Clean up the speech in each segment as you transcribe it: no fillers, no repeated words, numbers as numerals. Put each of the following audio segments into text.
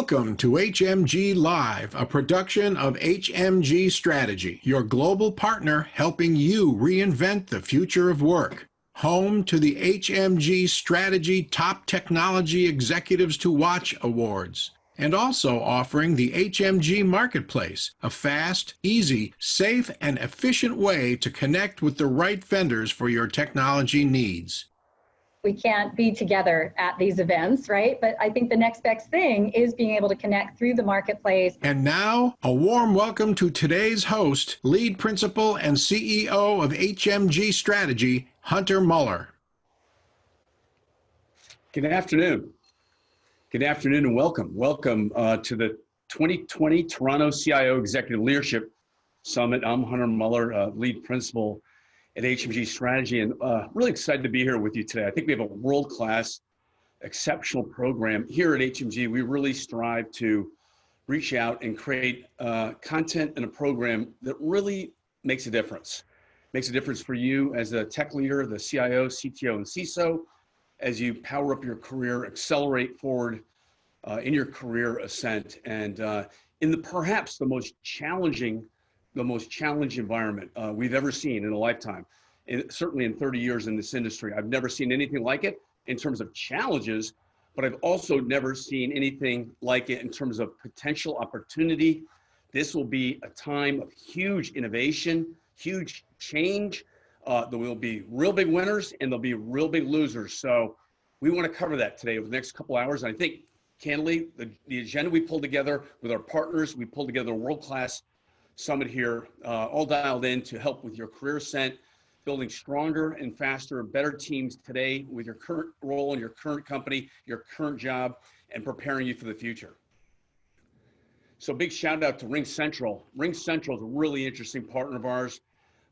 Welcome to HMG Live, a production of HMG Strategy, your global partner helping you reinvent the future of work. Home to the HMG Strategy Top Technology Executives to Watch Awards, and also offering the HMG Marketplace, a fast, easy, safe, and efficient way to connect with the right vendors for your technology needs. We can't be together at these events, right? But I think the next best thing is being able to connect through the marketplace. And now, a warm welcome to today's host, Lead Principal and CEO of HMG Strategy, Hunter Muller. Good afternoon. Good afternoon and welcome. Welcome to the 2020 Toronto CIO Executive Leadership Summit. I'm Hunter Muller, Lead Principal at HMG Strategy, and really excited to be here with you today. I think we have a world-class, exceptional program. Here at HMG, we really strive to reach out and create content and a program that really makes a difference. Makes a difference for you as a tech leader, the CIO, CTO, and CISO, as you power up your career, accelerate forward in your career ascent, and in perhaps the most challenging environment we've ever seen in a lifetime. And certainly in 30 years in this industry, I've never seen anything like it in terms of challenges, but I've also never seen anything like it in terms of potential opportunity. This will be a time of huge innovation, huge change. There will be real big winners and there'll be real big losers. So we want to cover that today over the next couple hours. And I think, candidly, the agenda we pulled together with our partners, we pulled together a world-class summit here, all dialed in to help with your career ascent, building stronger and faster, better teams today with your current role in your current company, your current job, and preparing you for the future. So big shout out to RingCentral. RingCentral is a really interesting partner of ours.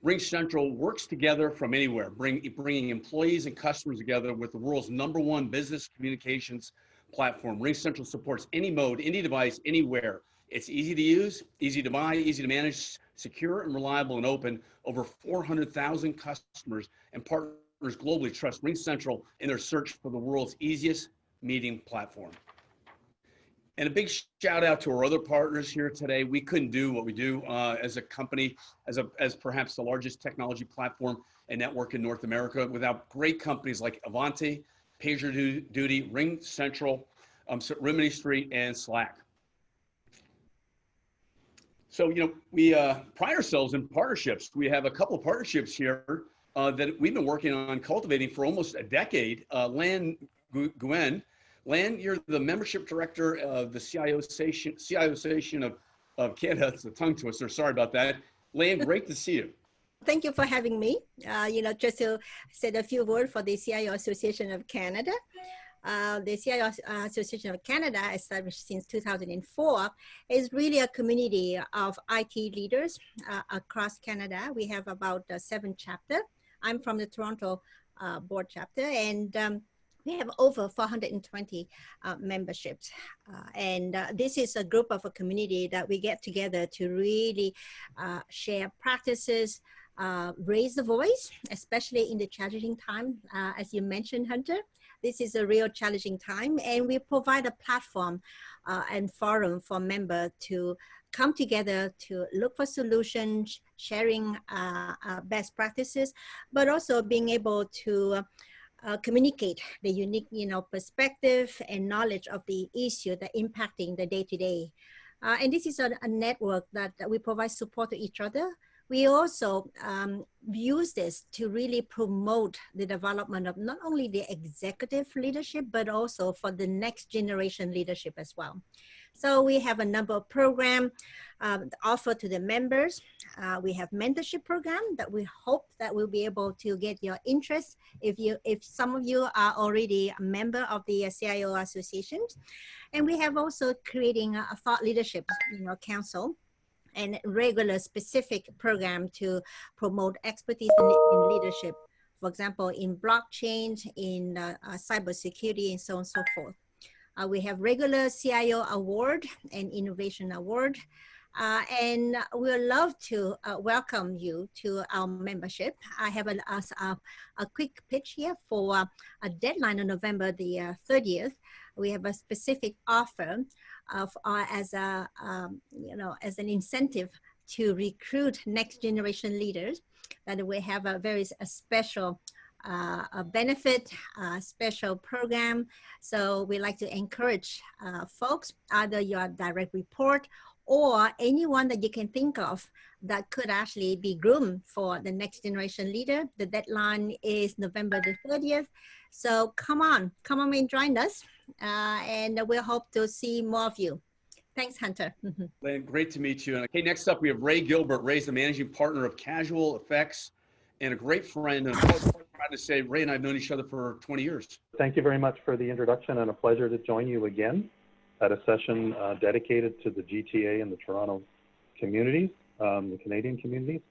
RingCentral works together from anywhere, bringing employees and customers together with the world's #1 business communications platform. RingCentral supports any mode, any device, anywhere. It's easy to use, easy to buy, easy to manage, secure and reliable and open. Over 400,000 customers and partners globally trust RingCentral in their search for the world's easiest meeting platform. And a big shout out to our other partners here today. We couldn't do what we do as a company, as perhaps the largest technology platform and network in North America without great companies like Ivanti, PagerDuty, RingCentral, Rimini Street, and Slack. So, we pride ourselves in partnerships. We have a couple of partnerships here that we've been working on cultivating for almost a decade. Lan Nguyen. Lan, you're the membership director of the CIO Association of Canada. It's a tongue twister. Sorry about that. Lan, great to see you. Thank you for having me. Just to say a few words for the CIO Association of Canada. The CIO Association of Canada, established since 2004, is really a community of IT leaders across Canada. We have about 7 chapters. I'm from the Toronto board chapter, and we have over 420 memberships. This is a group of a community that we get together to really share practices, raise the voice, especially in the challenging time, as you mentioned, Hunter. This is a real challenging time, and we provide a platform and forum for members to come together to look for solutions, sharing best practices, but also being able to communicate the unique, perspective and knowledge of the issue that impacting the day-to-day. And this is a network that we provide support to each other. We also use this to really promote the development of not only the executive leadership, but also for the next generation leadership as well. So we have a number of programs offered to the members. We have mentorship program that we hope that will be able to get your interest if some of you are already a member of the CIO Association. And we have also creating a thought leadership council and regular specific program to promote expertise in leadership, for example, in blockchain, in cybersecurity, and so on and so forth. We have regular CIO award and innovation award. And we would love to welcome you to our membership. I have a quick pitch here for a deadline on November the 30th. We have a specific offer as a as an incentive to recruit next generation leaders, that we have a very special a benefit, special program. So we like to encourage folks, either your direct report or anyone that you can think of that could actually be groomed for the next generation leader. The deadline is November the 30th. So come on and join us. And we'll hope to see more of you. Thanks, Hunter. Lynn, great to meet you. Okay, next up, we have Ray Gilbert. Ray's the managing partner of Casual Effects and a great friend. And I'm proud to say Ray and I have known each other for 20 years. Thank you very much for the introduction, and a pleasure to join you again at a session dedicated to the GTA and the Toronto communities, the Canadian communities.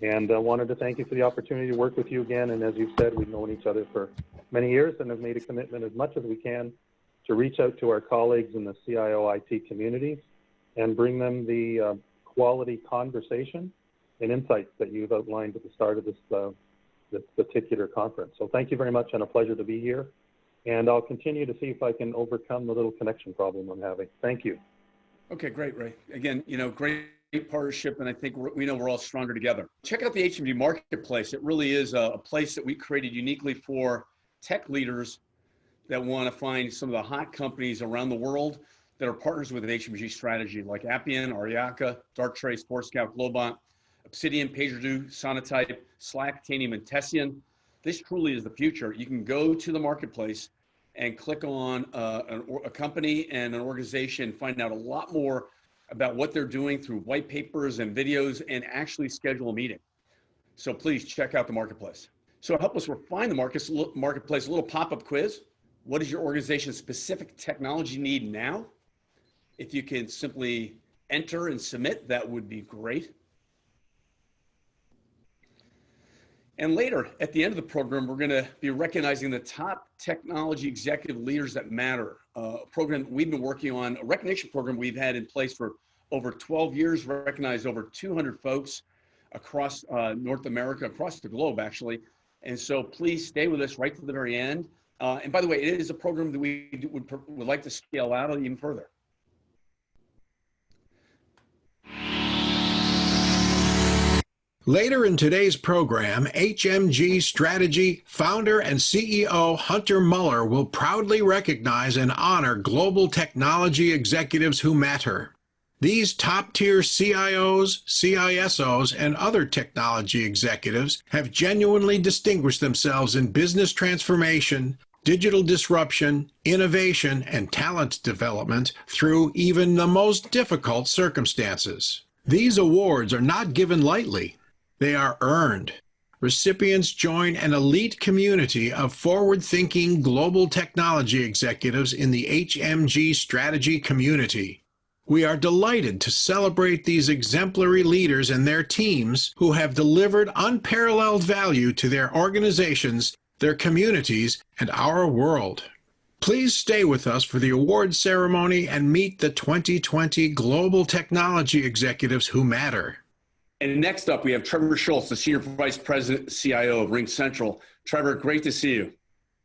And I wanted to thank you for the opportunity to work with you again. And as you've said, we've known each other for many years and have made a commitment as much as we can to reach out to our colleagues in the CIO IT communities and bring them the quality conversation and insights that you've outlined at the start of this particular conference. So thank you very much, and a pleasure to be here. And I'll continue to see if I can overcome the little connection problem I'm having. Thank you. Okay, great, Ray. Again, great partnership, and I think we know we're all stronger together. Check out the HMG Marketplace. It really is a place that we created uniquely for tech leaders that want to find some of the hot companies around the world that are partners with an HMG strategy, like Appian, Ariaka, Darktrace, Forescout, Globant, Obsidian, PagerDuty, Sonatype, Slack, Tanium, and Tessian. This truly is the future. You can go to the marketplace and click on a company and an organization, find out a lot more about what they're doing through white papers and videos, and actually schedule a meeting. So please check out the marketplace. So to help us refine the marketplace, a little pop-up quiz. What is your organization's specific technology need now? If you can simply enter and submit, that would be great. And later, at the end of the program, we're going to be recognizing the top technology executive leaders that matter. A program that we've been working on, a recognition program we've had in place for over 12 years, recognized over 200 folks across North America, across the globe, actually. And so please stay with us right to the very end. And by the way, it is a program that we would like to scale out even further. Later in today's program, HMG Strategy founder and CEO Hunter Muller will proudly recognize and honor global technology executives who matter. These top-tier CIOs, CISOs, and other technology executives have genuinely distinguished themselves in business transformation, digital disruption, innovation, and talent development through even the most difficult circumstances. These awards are not given lightly. They are earned. Recipients join an elite community of forward-thinking global technology executives in the HMG Strategy community. We are delighted to celebrate these exemplary leaders and their teams who have delivered unparalleled value to their organizations, their communities, and our world. Please stay with us for the award ceremony and meet the 2020 Global Technology Executives who matter. And next up, we have Trevor Schultz, the Senior Vice President, CIO of RingCentral. Trevor, great to see you.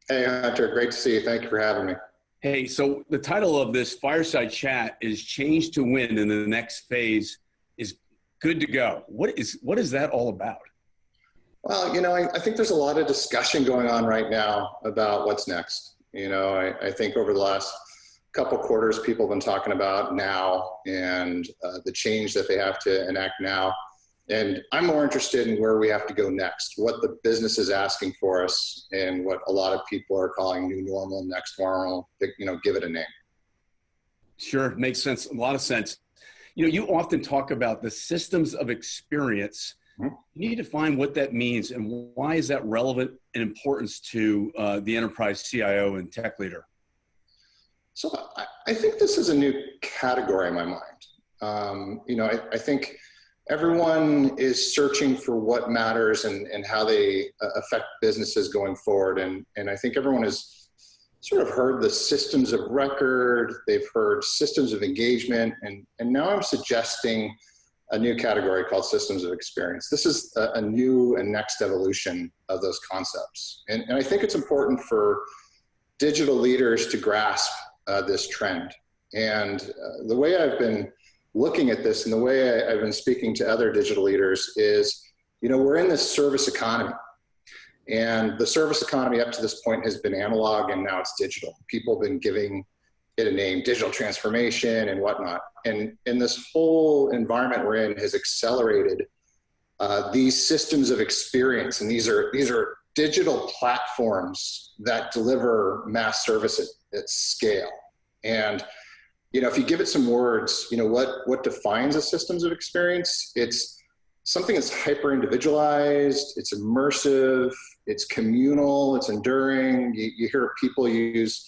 Hey, Hunter, great to see you. Thank you for having me. Hey, so the title of this fireside chat is Change to Win, and the next phase is Good to Go. What is that all about? Well, I think there's a lot of discussion going on right now about what's next. I think over the last couple quarters, people have been talking about now and the change that they have to enact now. And I'm more interested in where we have to go next, what the business is asking for us, and what a lot of people are calling new normal, next normal, give it a name. Sure, makes sense, a lot of sense. You often talk about the systems of experience. Mm-hmm. You need to find what that means, and why is that relevant and importance to the enterprise CIO and tech leader? So I think this is a new category in my mind. I think everyone is searching for what matters and how they affect businesses going forward. And I think everyone has sort of heard the systems of record, they've heard systems of engagement, and now I'm suggesting a new category called systems of experience. This is a new and next evolution of those concepts. And I think it's important for digital leaders to grasp this trend. And the way I've been looking at this and the way I've been speaking to other digital leaders is, we're in this service economy. And the service economy up to this point has been analog, and now it's digital. People have been giving it a name, digital transformation and whatnot. And this whole environment we're in has accelerated these systems of experience. And these are digital platforms that deliver mass service at scale. And, if you give it some words, what defines a systems of experience? It's something that's hyper individualized, it's immersive, it's communal, it's enduring. You hear people use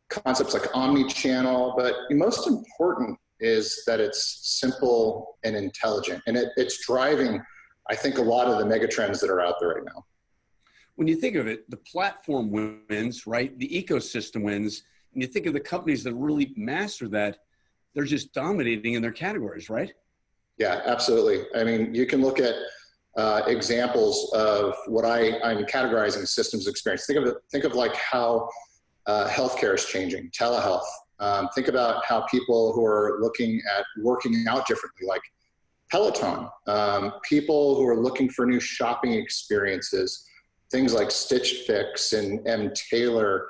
concepts like omni-channel, but most important is that it's simple and intelligent. And it's driving, I think, a lot of the mega trends that are out there right now. When you think of it, the platform wins, right? The ecosystem wins. And you think of the companies that really master that, they're just dominating in their categories, right? Yeah, absolutely. I mean, you can look at examples of what I'm categorizing systems experience. Think of like how healthcare is changing, telehealth. Think about how people who are looking at working out differently, like Peloton, people who are looking for new shopping experiences, things like Stitch Fix and M. Taylor.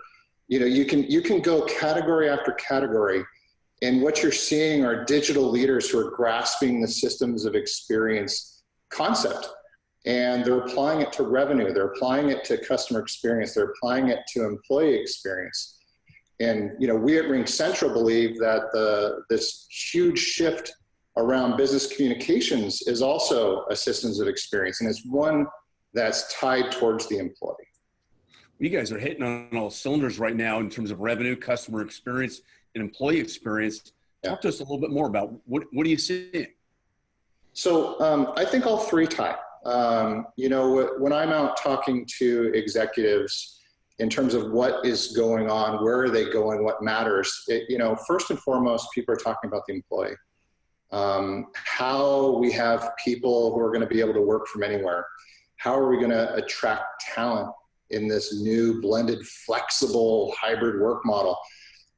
You can go category after category, and what you're seeing are digital leaders who are grasping the systems of experience concept, and they're applying it to revenue, they're applying it to customer experience, they're applying it to employee experience. And we at RingCentral believe that this huge shift around business communications is also a systems of experience, and it's one that's tied towards the employee. You guys are hitting on all cylinders right now in terms of revenue, customer experience, and employee experience. Talk to us a little bit more about what are you seeing? So I think all three tie. When I'm out talking to executives in terms of what is going on, where are they going, what matters, first and foremost, people are talking about the employee. How we have people who are going to be able to work from anywhere. How are we going to attract talent in this new blended, flexible, hybrid work model?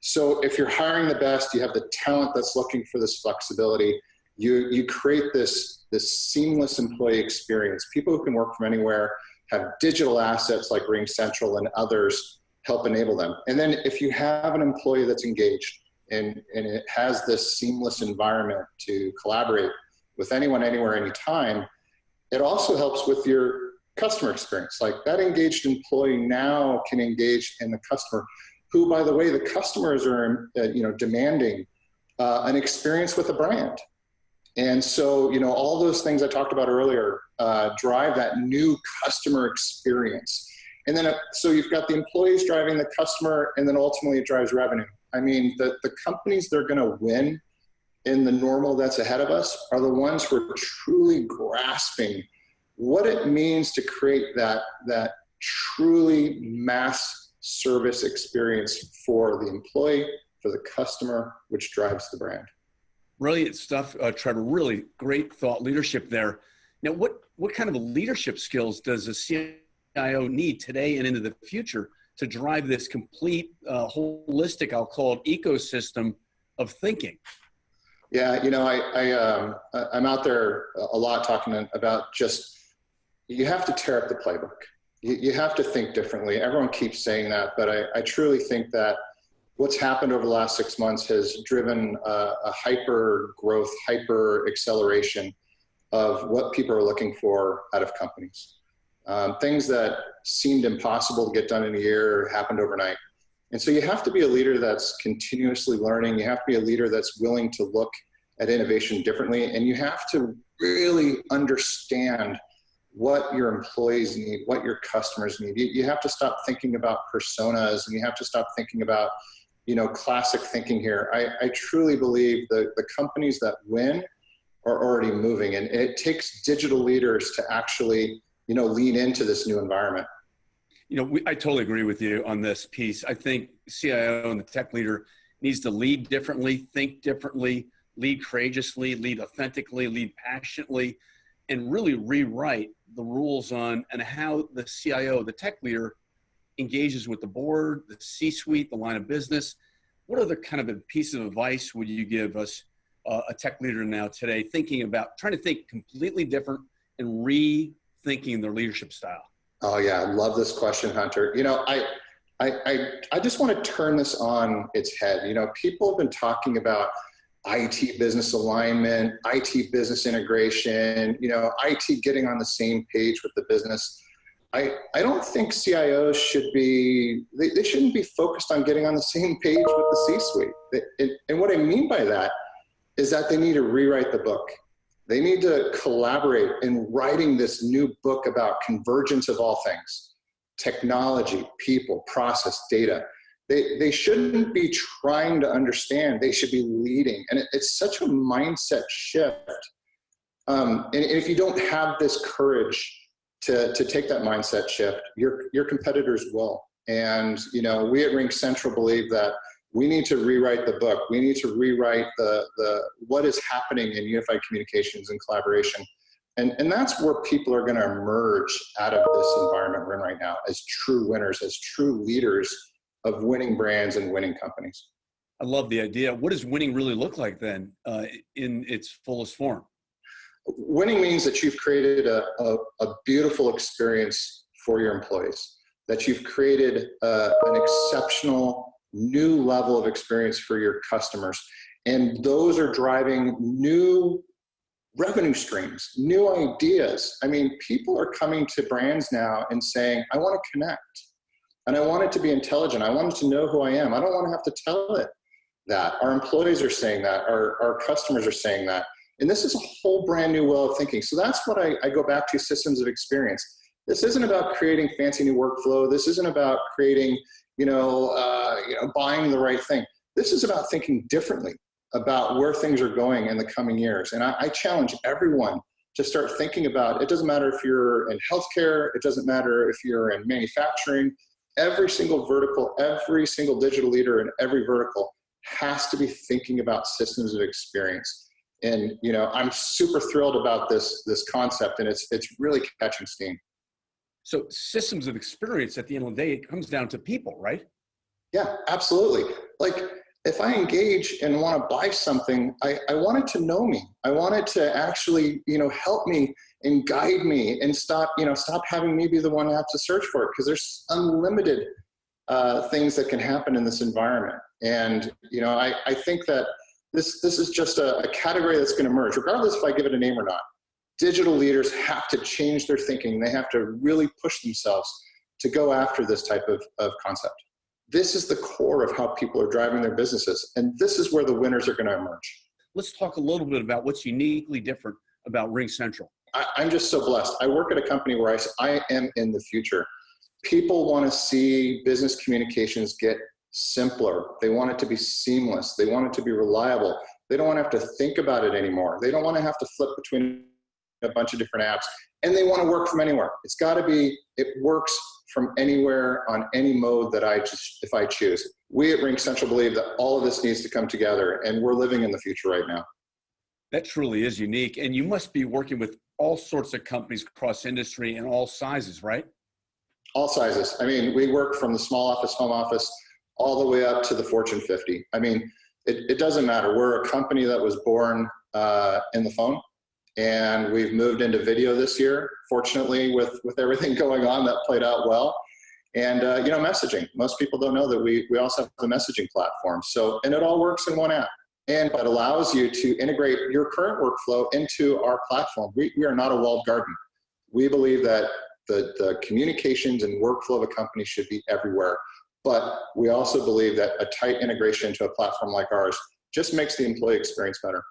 So if you're hiring the best, you have the talent that's looking for this flexibility, you create this seamless employee experience. People who can work from anywhere, have digital assets like RingCentral and others help enable them. And then if you have an employee that's engaged and it has this seamless environment to collaborate with anyone, anywhere, anytime, it also helps with your customer experience. Like that engaged employee now can engage in the customer, who, by the way, the customers are demanding an experience with a brand. And so, all those things I talked about earlier drive that new customer experience. And then, so you've got the employees driving the customer, and then ultimately it drives revenue. I mean, the companies that are going to win in the normal that's ahead of us are the ones who are truly grasping what it means to create that truly mass service experience for the employee, for the customer, which drives the brand. Brilliant stuff, Trevor. Really great thought leadership there. Now, what kind of leadership skills does a CIO need today and into the future to drive this complete, holistic, I'll call it, ecosystem of thinking? Yeah, I'm out there a lot talking about just, you have to tear up the playbook. You have to think differently. Everyone keeps saying that, but I truly think that what's happened over the last 6 months has driven a hyper growth, hyper acceleration of what people are looking for out of companies. Things that seemed impossible to get done in a year happened overnight. And so you have to be a leader that's continuously learning. You have to be a leader that's willing to look at innovation differently. And you have to really understand what your employees need, what your customers need. You have to stop thinking about personas, and you have to stop thinking about, classic thinking here. I truly believe that the companies that win are already moving, and it takes digital leaders to actually, lean into this new environment. I totally agree with you on this piece. I think CIO and the tech leader needs to lead differently, think differently, lead courageously, lead authentically, lead passionately, and really rewrite the rules on and how the CIO, the tech leader, engages with the board, the C-suite, the line of business. what other kind of a piece of advice would you give us, a tech leader now today, thinking about trying to think completely different and rethinking their leadership style? Oh yeah, I love this question, Hunter. You know, I just want to turn this on its head. You know, people have been talking about IT business alignment, IT business integration, you know, IT getting on the same page with the business. I don't think CIOs should be, they shouldn't be focused on getting on the same page with the C-suite. And what I mean by that is that they need to rewrite the book. They need to collaborate in writing this new book about convergence of all things: technology, people, process, data. They shouldn't be trying to understand, they should be leading. And it's such a mindset shift. And if you don't have this courage to take that mindset shift, your competitors will. And you know, we at RingCentral believe that we need to rewrite the book. We need to rewrite what is happening in unified communications and collaboration. And that's where people are going to emerge out of this environment we're in right now as true winners, as true leaders of winning brands and winning companies. I love the idea. What does winning really look like then, in its fullest form? Winning means that you've created a beautiful experience for your employees, that you've created an exceptional new level of experience for your customers. And those are driving new revenue streams, new ideas. I mean, people are coming to brands now and saying, I want to connect. And I want it to be intelligent. I want it to know who I am. I don't want to have to tell it that. Our employees are saying that. Our customers are saying that. And this is a whole brand new way of thinking. So that's what I go back to: systems of experience. This isn't about creating fancy new workflow. This isn't about creating, buying the right thing. This is about thinking differently about where things are going in the coming years. And I challenge everyone to start thinking about, it doesn't matter if you're in healthcare, it doesn't matter if you're in manufacturing, every single vertical, every single digital leader in every vertical has to be thinking about systems of experience. And you know, I'm super thrilled about this concept, and it's really catching steam. So systems of experience, at the end of the day, it comes down to people, right? Yeah, absolutely. Like if I engage and want to buy something, I want it to know me. I want it to actually, help me and guide me, and stop having me be the one to have to search for it, because there's unlimited things that can happen in this environment. And, I think that this is just a category that's going to emerge, regardless if I give it a name or not. Digital leaders have to change their thinking. They have to really push themselves to go after this type of concept. This is the core of how people are driving their businesses. And this is where the winners are going to emerge. Let's talk a little bit about what's uniquely different about RingCentral. I'm just so blessed. I work at a company where I am in the future. People want to see business communications get simpler. They want it to be seamless. They want it to be reliable. They don't want to have to think about it anymore. They don't want to have to flip between a bunch of different apps, and they want to work from anywhere. It's got to be, it works from anywhere on any mode that if I choose. We at RingCentral believe that all of this needs to come together, and we're living in the future right now. That truly is unique. And you must be working with all sorts of companies across industry and all sizes, right? All sizes. I mean, we work from the small office, home office, all the way up to the Fortune 50. I mean, it doesn't matter. We're a company that was born in the phone, and we've moved into video this year. Fortunately, with everything going on, that played out well. And messaging. Most people don't know that we also have a messaging platform. So, and it all works in one app. And it allows you to integrate your current workflow into our platform. We are not a walled garden. We believe that the communications and workflow of a company should be everywhere. But we also believe that a tight integration into a platform like ours just makes the employee experience better.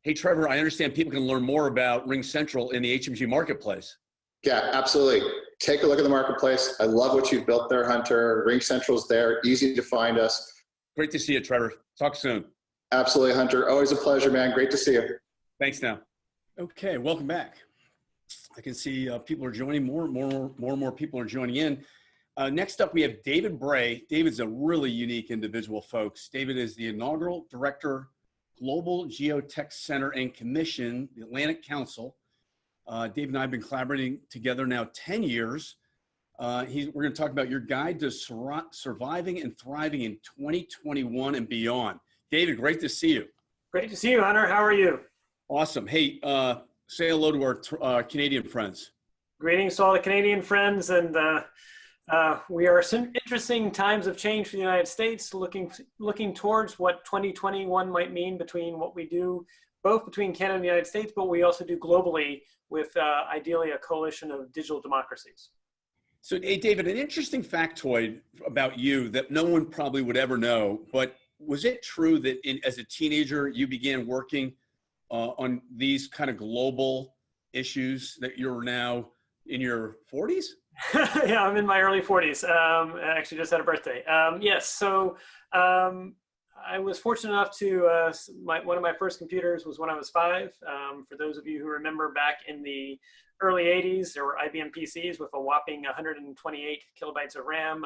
Hey, Trevor, I understand people can learn more about RingCentral in the HMG marketplace. Yeah, absolutely. Take a look at the marketplace. I love what you've built there, Hunter. RingCentral's there, easy to find us. Great to see you, Trevor. Talk soon. Absolutely, Hunter. Always a pleasure, man. Great to see you. Thanks now. Okay, welcome back. I can see people are joining. More and more people are joining in. Next up, we have David Bray. David's a really unique individual, folks. David is the Inaugural Director, Global GeoTech Center and Commission, the Atlantic Council. Dave and I have been collaborating together now 10 years. We're going to talk about your guide to surviving and thriving in 2021 and beyond. David, great to see you. Great to see you, Hunter. How are you? Awesome. Hey, say hello to our Canadian friends. Greetings to all the Canadian friends, and we are some interesting times of change for the United States, looking towards what 2021 might mean between what we do, both between Canada and the United States, but we also do globally with ideally a coalition of digital democracies. So, hey, David, an interesting factoid about you that no one probably would ever know, but was it true that as a teenager, you began working on these kind of global issues that you're now in your 40s? Yeah, I'm in my early 40s. I actually just had a birthday. Yes, so I was fortunate enough to, one of my first computers was when I was 5. For those of you who remember back in the early 80s, there were IBM PCs with a whopping 128 kilobytes of RAM,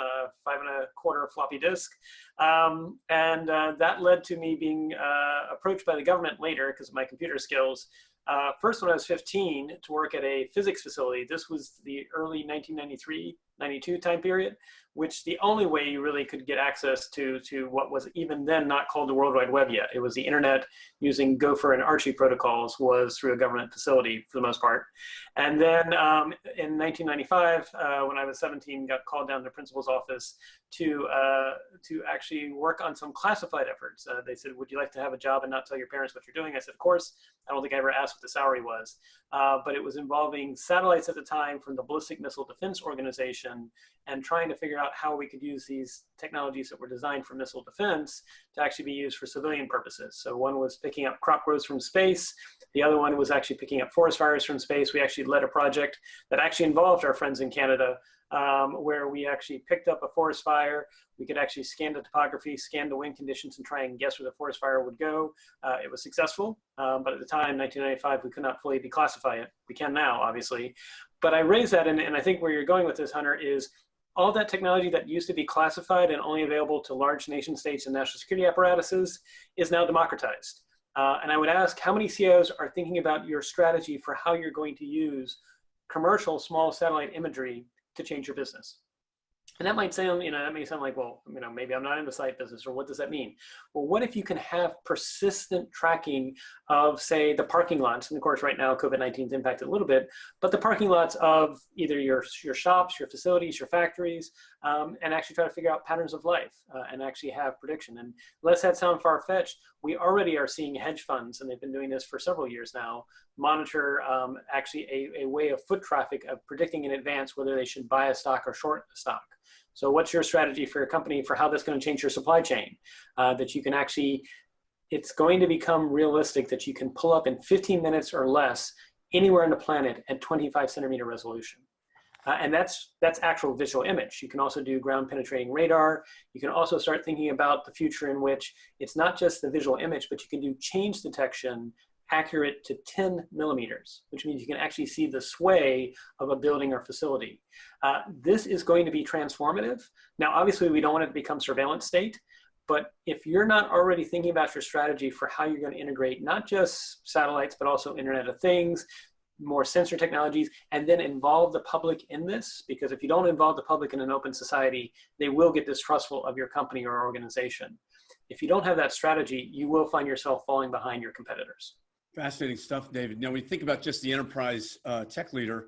5.25 floppy disk. And that led to me being approached by the government later because of my computer skills. First, when I was 15, to work at a physics facility. This was the early 1993-92 time period, which the only way you really could get access to what was even then not called the World Wide Web yet. It was the internet using Gopher and Archie protocols was through a government facility for the most part. And then in 1995, when I was 17, got called down to the principal's office to actually work on some classified efforts. They said, would you like to have a job and not tell your parents what you're doing? I said, of course. I don't think I ever asked what the salary was, but it was involving satellites at the time from the Ballistic Missile Defense Organization and trying to figure out how we could use these technologies that were designed for missile defense to actually be used for civilian purposes. So one was picking up crop growth from space. The other one was actually picking up forest fires from space. We actually led a project that actually involved our friends in Canada, where we actually picked up a forest fire. We could actually scan the topography, scan the wind conditions, and try and guess where the forest fire would go. It was successful, but at the time, 1995, we could not fully declassify it. We can now, obviously. But I raise that, and I think where you're going with this, Hunter, is all that technology that used to be classified and only available to large nation states and national security apparatuses is now democratized. And I would ask, how many CIOs are thinking about your strategy for how you're going to use commercial small satellite imagery to change your business? And that might sound, that may sound like, well, maybe I'm not in the site business, or what does that mean? Well, what if you can have persistent tracking of, say, the parking lots? And of course, right now, COVID-19's impacted a little bit, but the parking lots of either your shops, your facilities, your factories, and actually try to figure out patterns of life and actually have prediction. And lest that sound far-fetched, we already are seeing hedge funds, and they've been doing this for several years now, monitor actually a way of foot traffic of predicting in advance whether they should buy a stock or short a stock. So what's your strategy for your company for how that's going to change your supply chain? That you can actually, it's going to become realistic that you can pull up in 15 minutes or less anywhere on the planet at 25 centimeter resolution. And that's actual visual image. You can also do ground penetrating radar. You can also start thinking about the future in which it's not just the visual image, but you can do change detection accurate to 10 millimeters, which means you can actually see the sway of a building or facility. This is going to be transformative. Now, obviously, we don't want it to become surveillance state, but if you're not already thinking about your strategy for how you're going to integrate not just satellites, but also Internet of Things, more sensor technologies, and then involve the public in this, because if you don't involve the public in an open society, they will get distrustful of your company or organization. If you don't have that strategy, you will find yourself falling behind your competitors. Fascinating stuff, David. Now, when you think about just the enterprise tech leader,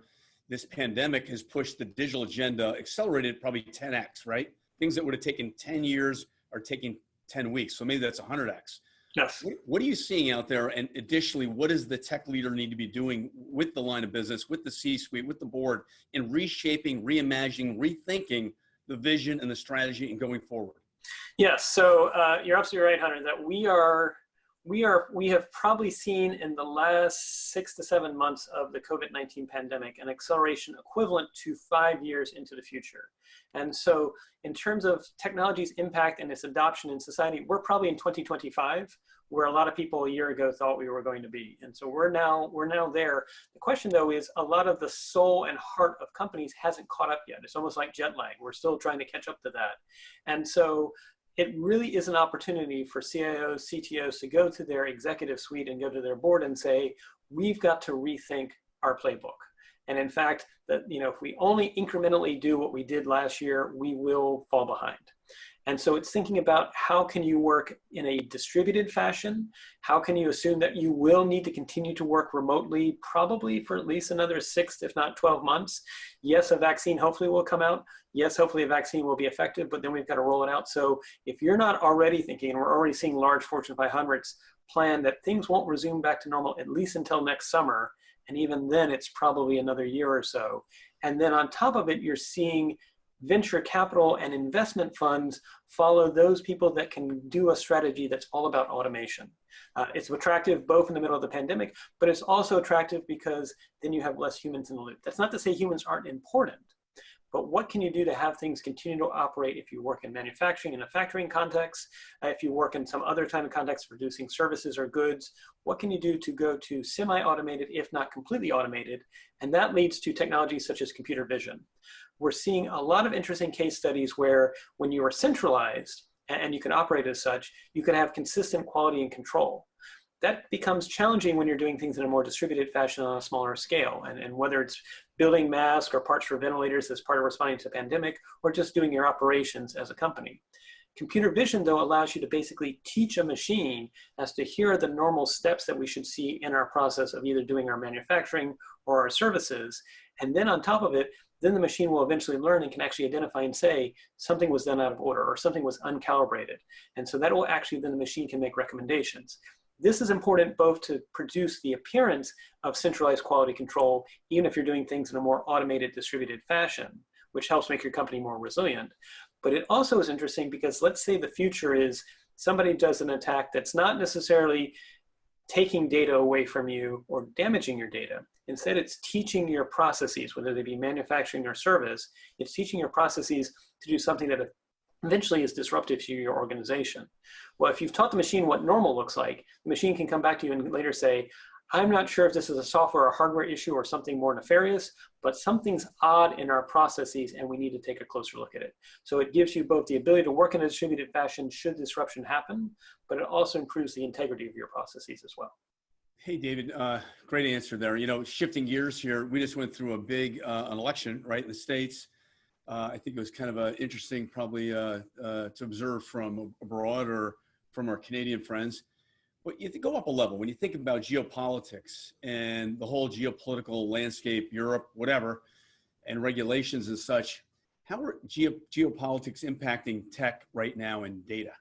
this pandemic has pushed the digital agenda, accelerated probably 10x, right? Things that would have taken 10 years are taking 10 weeks. So maybe that's 100x. Yes. What are you seeing out there? And additionally, what does the tech leader need to be doing with the line of business, with the C-suite, with the board, in reshaping, reimagining, rethinking the vision and the strategy and going forward? Yes. So you're absolutely right, Hunter, that we have probably seen in the last 6 to 7 months of the COVID-19 pandemic an acceleration equivalent to 5 years into the future. And so in terms of technology's impact and its adoption in society, we're probably in 2025, where a lot of people a year ago thought we were going to be. And so we're now there. The question, though, is a lot of the soul and heart of companies hasn't caught up yet. It's almost like jet lag. We're still trying to catch up to that. And so it really is an opportunity for CIOs, CTOs to go to their executive suite and go to their board and say, we've got to rethink our playbook. And in fact, that, you know, if we only incrementally do what we did last year, we will fall behind. And so it's thinking about how can you work in a distributed fashion? How can you assume that you will need to continue to work remotely, probably for at least another 6, if not 12 months? Yes, a vaccine hopefully will come out. Yes, hopefully a vaccine will be effective, but then we've got to roll it out. So if you're not already thinking, and we're already seeing large Fortune 500s plan that things won't resume back to normal at least until next summer, and even then it's probably another year or so. And then on top of it, you're seeing venture capital and investment funds follow those people that can do a strategy that's all about automation. It's attractive both in the middle of the pandemic, but it's also attractive because then you have less humans in the loop. That's not to say humans aren't important, but what can you do to have things continue to operate if you work in manufacturing in a factoring context, if you work in some other kind of context producing services or goods? What can you do to go to semi-automated, if not completely automated? And that leads to technologies such as computer vision. We're seeing a lot of interesting case studies where when you are centralized and you can operate as such, you can have consistent quality and control. That becomes challenging when you're doing things in a more distributed fashion on a smaller scale. And whether it's building masks or parts for ventilators as part of responding to the pandemic, or just doing your operations as a company. Computer vision, though, allows you to basically teach a machine as to here are the normal steps that we should see in our process of either doing our manufacturing or our services. And then on top of it, then the machine will eventually learn and can actually identify and say something was done out of order or something was uncalibrated. And so that will actually, then the machine can make recommendations. This is important both to produce the appearance of centralized quality control, even if you're doing things in a more automated, distributed fashion, which helps make your company more resilient. But it also is interesting because let's say the future is somebody does an attack that's not necessarily taking data away from you or damaging your data. Instead, it's teaching your processes, whether they be manufacturing or service, it's teaching your processes to do something that eventually is disruptive to your organization. Well, if you've taught the machine what normal looks like, the machine can come back to you and later say, I'm not sure if this is a software or hardware issue or something more nefarious, but something's odd in our processes and we need to take a closer look at it. So it gives you both the ability to work in a distributed fashion should disruption happen, but it also improves the integrity of your processes as well. Hey, David, great answer there. You know, shifting gears here, we just went through a big an election, right, in the States. I think it was kind of interesting probably to observe from abroad or from our Canadian friends. But you have to go up a level. When you think about geopolitics and the whole geopolitical landscape, Europe, whatever, and regulations and such, how are geopolitics impacting tech right now and data?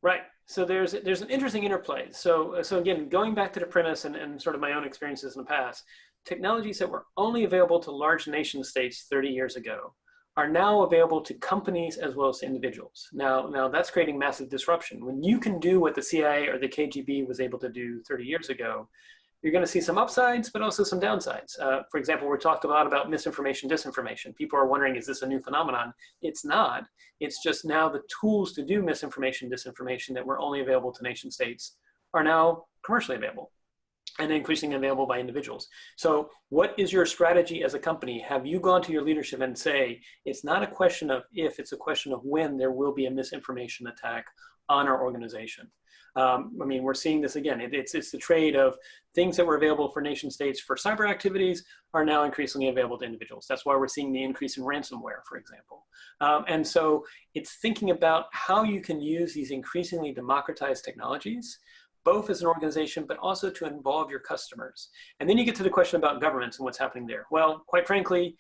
Right. So there's an interesting interplay. So again, going back to the premise and sort of my own experiences in the past, technologies that were only available to large nation states 30 years ago are now available to companies as well as to individuals. Now that's creating massive disruption. When you can do what the CIA or the KGB was able to do 30 years ago, you're going to see some upsides, but also some downsides. For example, we talked a lot about misinformation, disinformation. People are wondering, is this a new phenomenon? It's not. It's just now the tools to do misinformation, disinformation that were only available to nation states are now commercially available and increasingly available by individuals. So what is your strategy as a company? Have you gone to your leadership and say, it's not a question of if, it's a question of when there will be a misinformation attack on our organization? I mean, we're seeing this again. It's the trade of things that were available for nation states for cyber activities are now increasingly available to individuals. That's why we're seeing the increase in ransomware, for example. And so it's thinking about how you can use these increasingly democratized technologies, both as an organization, but also to involve your customers. And then you get to the question about governments and what's happening there. Well, quite frankly,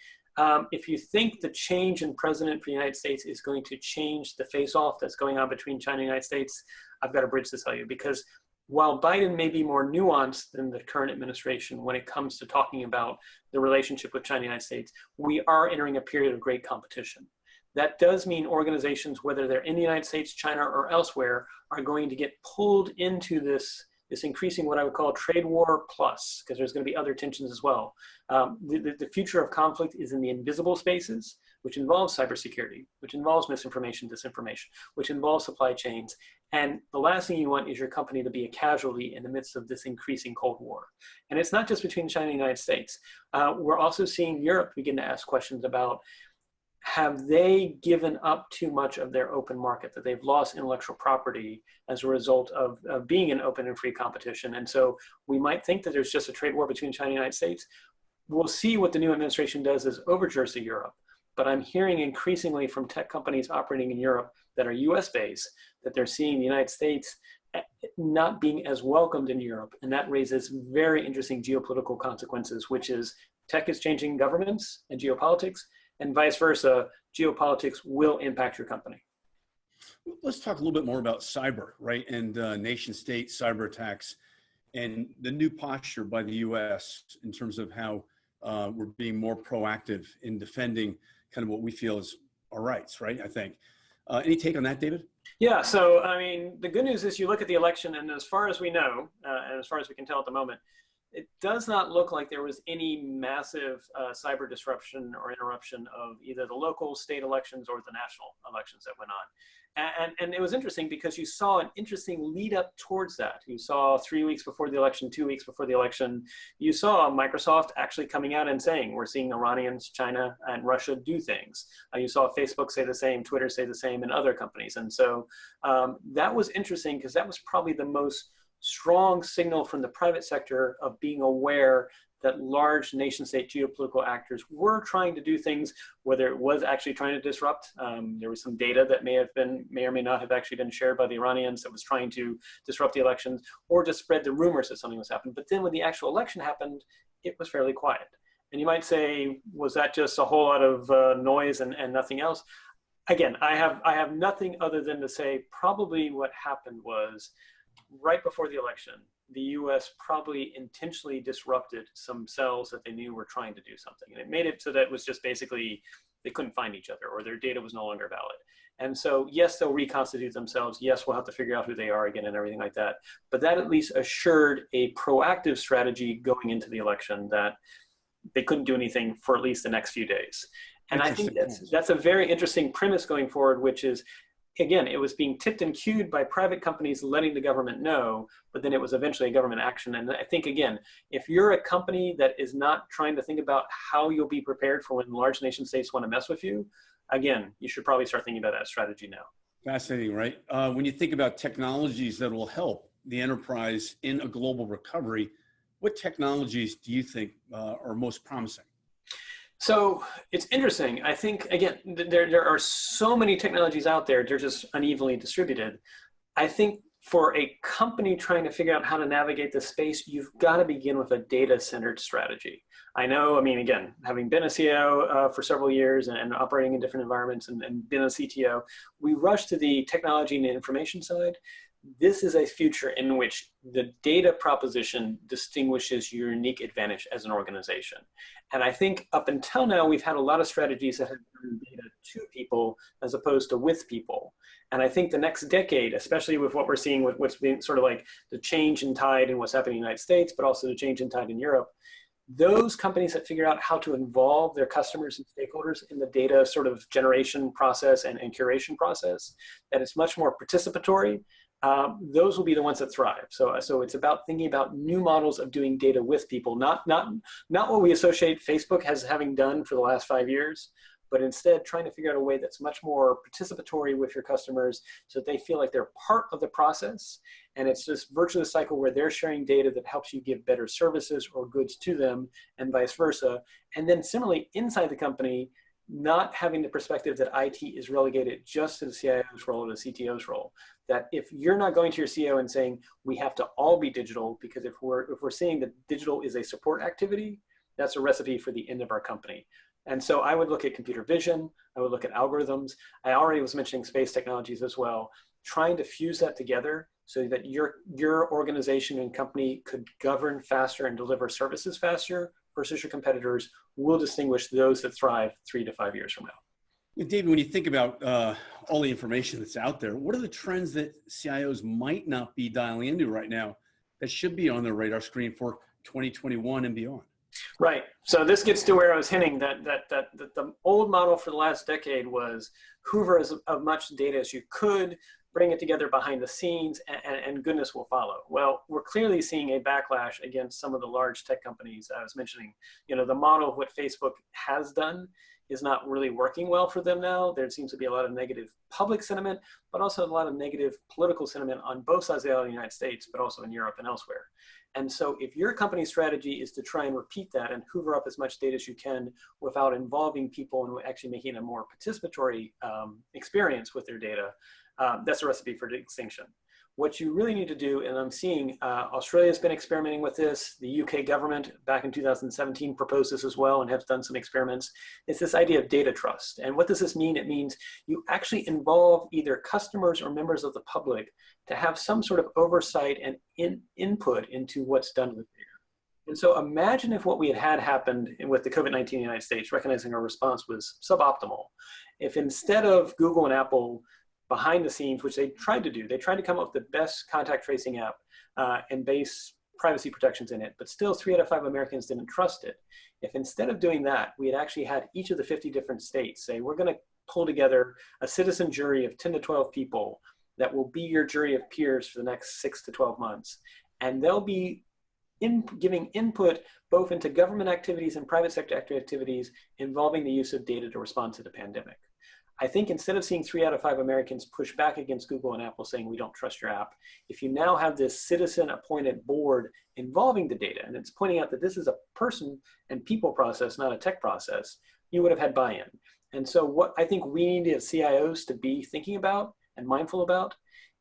if you think the change in president for the United States is going to change the face-off that's going on between China and the United States, I've got a bridge to tell you, because while Biden may be more nuanced than the current administration when it comes to talking about the relationship with China and the United States, we are entering a period of great competition. That does mean organizations, whether they're in the United States, China, or elsewhere, are going to get pulled into this increasing what I would call trade war plus, because there's going to be other tensions as well. The future of conflict is in the invisible spaces, which involves cybersecurity, which involves misinformation, disinformation, which involves supply chains. And the last thing you want is your company to be a casualty in the midst of this increasing Cold War. And it's not just between China and the United States. We're also seeing Europe begin to ask questions about, have they given up too much of their open market, that they've lost intellectual property as a result of being in open and free competition? And so we might think that there's just a trade war between China and the United States. we'll see what the new administration does as overtures to Europe. But I'm hearing increasingly from tech companies operating in Europe that are US based, that they're seeing the United States not being as welcomed in Europe. And that raises very interesting geopolitical consequences, which is tech is changing governments and geopolitics, and vice versa, geopolitics will impact your company. Let's talk a little bit more about cyber, right? And nation state cyber attacks and the new posture by the US in terms of how we're being more proactive in defending kind of what we feel is our rights, right? I think. Any take on that, David? Yeah, so I mean, the good news is you look at the election, and as far as we know, and as far as we can tell at the moment, it does not look like there was any massive cyber disruption or interruption of either the local, state elections or the national elections that went on. And it was interesting because you saw an interesting lead up towards that. You saw 3 weeks before the election, 2 weeks before the election, you saw Microsoft actually coming out and saying, we're seeing Iranians, China, and Russia do things. You saw Facebook say the same, Twitter say the same, and other companies. And so that was interesting because that was probably the most strong signal from the private sector of being aware that large nation state geopolitical actors were trying to do things, whether it was actually trying to disrupt. There was some data that may or may not have actually been shared by the Iranians that was trying to disrupt the elections or just spread the rumors that something was happening. But then when the actual election happened, it was fairly quiet. And you might say, was that just a whole lot of noise and nothing else? Again, I have nothing other than to say probably what happened was right before the election, the US probably intentionally disrupted some cells that they knew were trying to do something. And it made it so that it was just basically, they couldn't find each other or their data was no longer valid. And so, yes, they'll reconstitute themselves. Yes, we'll have to figure out who they are again and everything like that. But that at least assured a proactive strategy going into the election that they couldn't do anything for at least the next few days. And I think that's a very interesting premise going forward, which is, again, it was being tipped and cued by private companies letting the government know, but then it was eventually a government action. And I think, again, if you're a company that is not trying to think about how you'll be prepared for when large nation states want to mess with you, again, you should probably start thinking about that strategy now. Fascinating, right? When you think about technologies that will help the enterprise in a global recovery, what technologies do you think are most promising? So it's interesting. I think, again, there are so many technologies out there, they're just unevenly distributed. I think for a company trying to figure out how to navigate this space, you've got to begin with a data-centered strategy. I know, I mean, again, having been a CIO for several years and operating in different environments and been a CTO, we rush to the technology and the information side. This is a future in which the data proposition distinguishes your unique advantage as an organization. And I think up until now, we've had a lot of strategies that have done data to people as opposed to with people. And I think the next decade, especially with what we're seeing with what's being sort of like the change in tide in what's happening in the United States, but also the change in tide in Europe, those companies that figure out how to involve their customers and stakeholders in the data sort of generation process and curation process, that it's much more participatory, those will be the ones that thrive. So it's about thinking about new models of doing data with people, not what we associate Facebook as having done for the last 5 years, but instead trying to figure out a way that's much more participatory with your customers so that they feel like they're part of the process. And it's this virtuous cycle where they're sharing data that helps you give better services or goods to them and vice versa. And then similarly inside the company, not having the perspective that IT is relegated just to the CIO's role or the CTO's role. That if you're not going to your CEO and saying, we have to all be digital, because if we're seeing that digital is a support activity, that's a recipe for the end of our company. And so I would look at computer vision, I would look at algorithms. I already was mentioning space technologies as well, trying to fuse that together so that your organization and company could govern faster and deliver services faster versus your competitors will distinguish those that thrive 3 to 5 years from now. David, when you think about all the information that's out there, what are the trends that CIOs might not be dialing into right now that should be on their radar screen for 2021 and beyond? Right. So this gets to where I was hinting that the old model for the last decade was hoover as much data as you could, bring it together behind the scenes, and goodness will follow. Well, we're clearly seeing a backlash against some of the large tech companies I was mentioning. You know, the model of what Facebook has done is not really working well for them now. There seems to be a lot of negative public sentiment, but also a lot of negative political sentiment on both sides of the United States, but also in Europe and elsewhere. And so if your company's strategy is to try and repeat that and hoover up as much data as you can without involving people and actually making a more participatory experience with their data, that's a recipe for extinction. What you really need to do, and I'm seeing Australia's been experimenting with this, the UK government back in 2017 proposed this as well and have done some experiments, is this idea of data trust. And what does this mean? It means you actually involve either customers or members of the public to have some sort of oversight and input into what's done with data. And so imagine if what we had happened with the COVID-19 in the United States, recognizing our response was suboptimal. If instead of Google and Apple behind the scenes, which they tried to do, they tried to come up with the best contact tracing app and base privacy protections in it, but still 3 out of 5 Americans didn't trust it. If instead of doing that, we had actually had each of the 50 different states say, we're going to pull together a citizen jury of 10 to 12 people that will be your jury of peers for the next 6 to 12 months. And they'll be giving input both into government activities and private sector activities involving the use of data to respond to the pandemic. I think instead of seeing 3 out of 5 Americans push back against Google and Apple saying we don't trust your app, if you now have this citizen appointed board involving the data, and it's pointing out that this is a person and people process, not a tech process, you would have had buy-in. And so what I think we need as CIOs to be thinking about and mindful about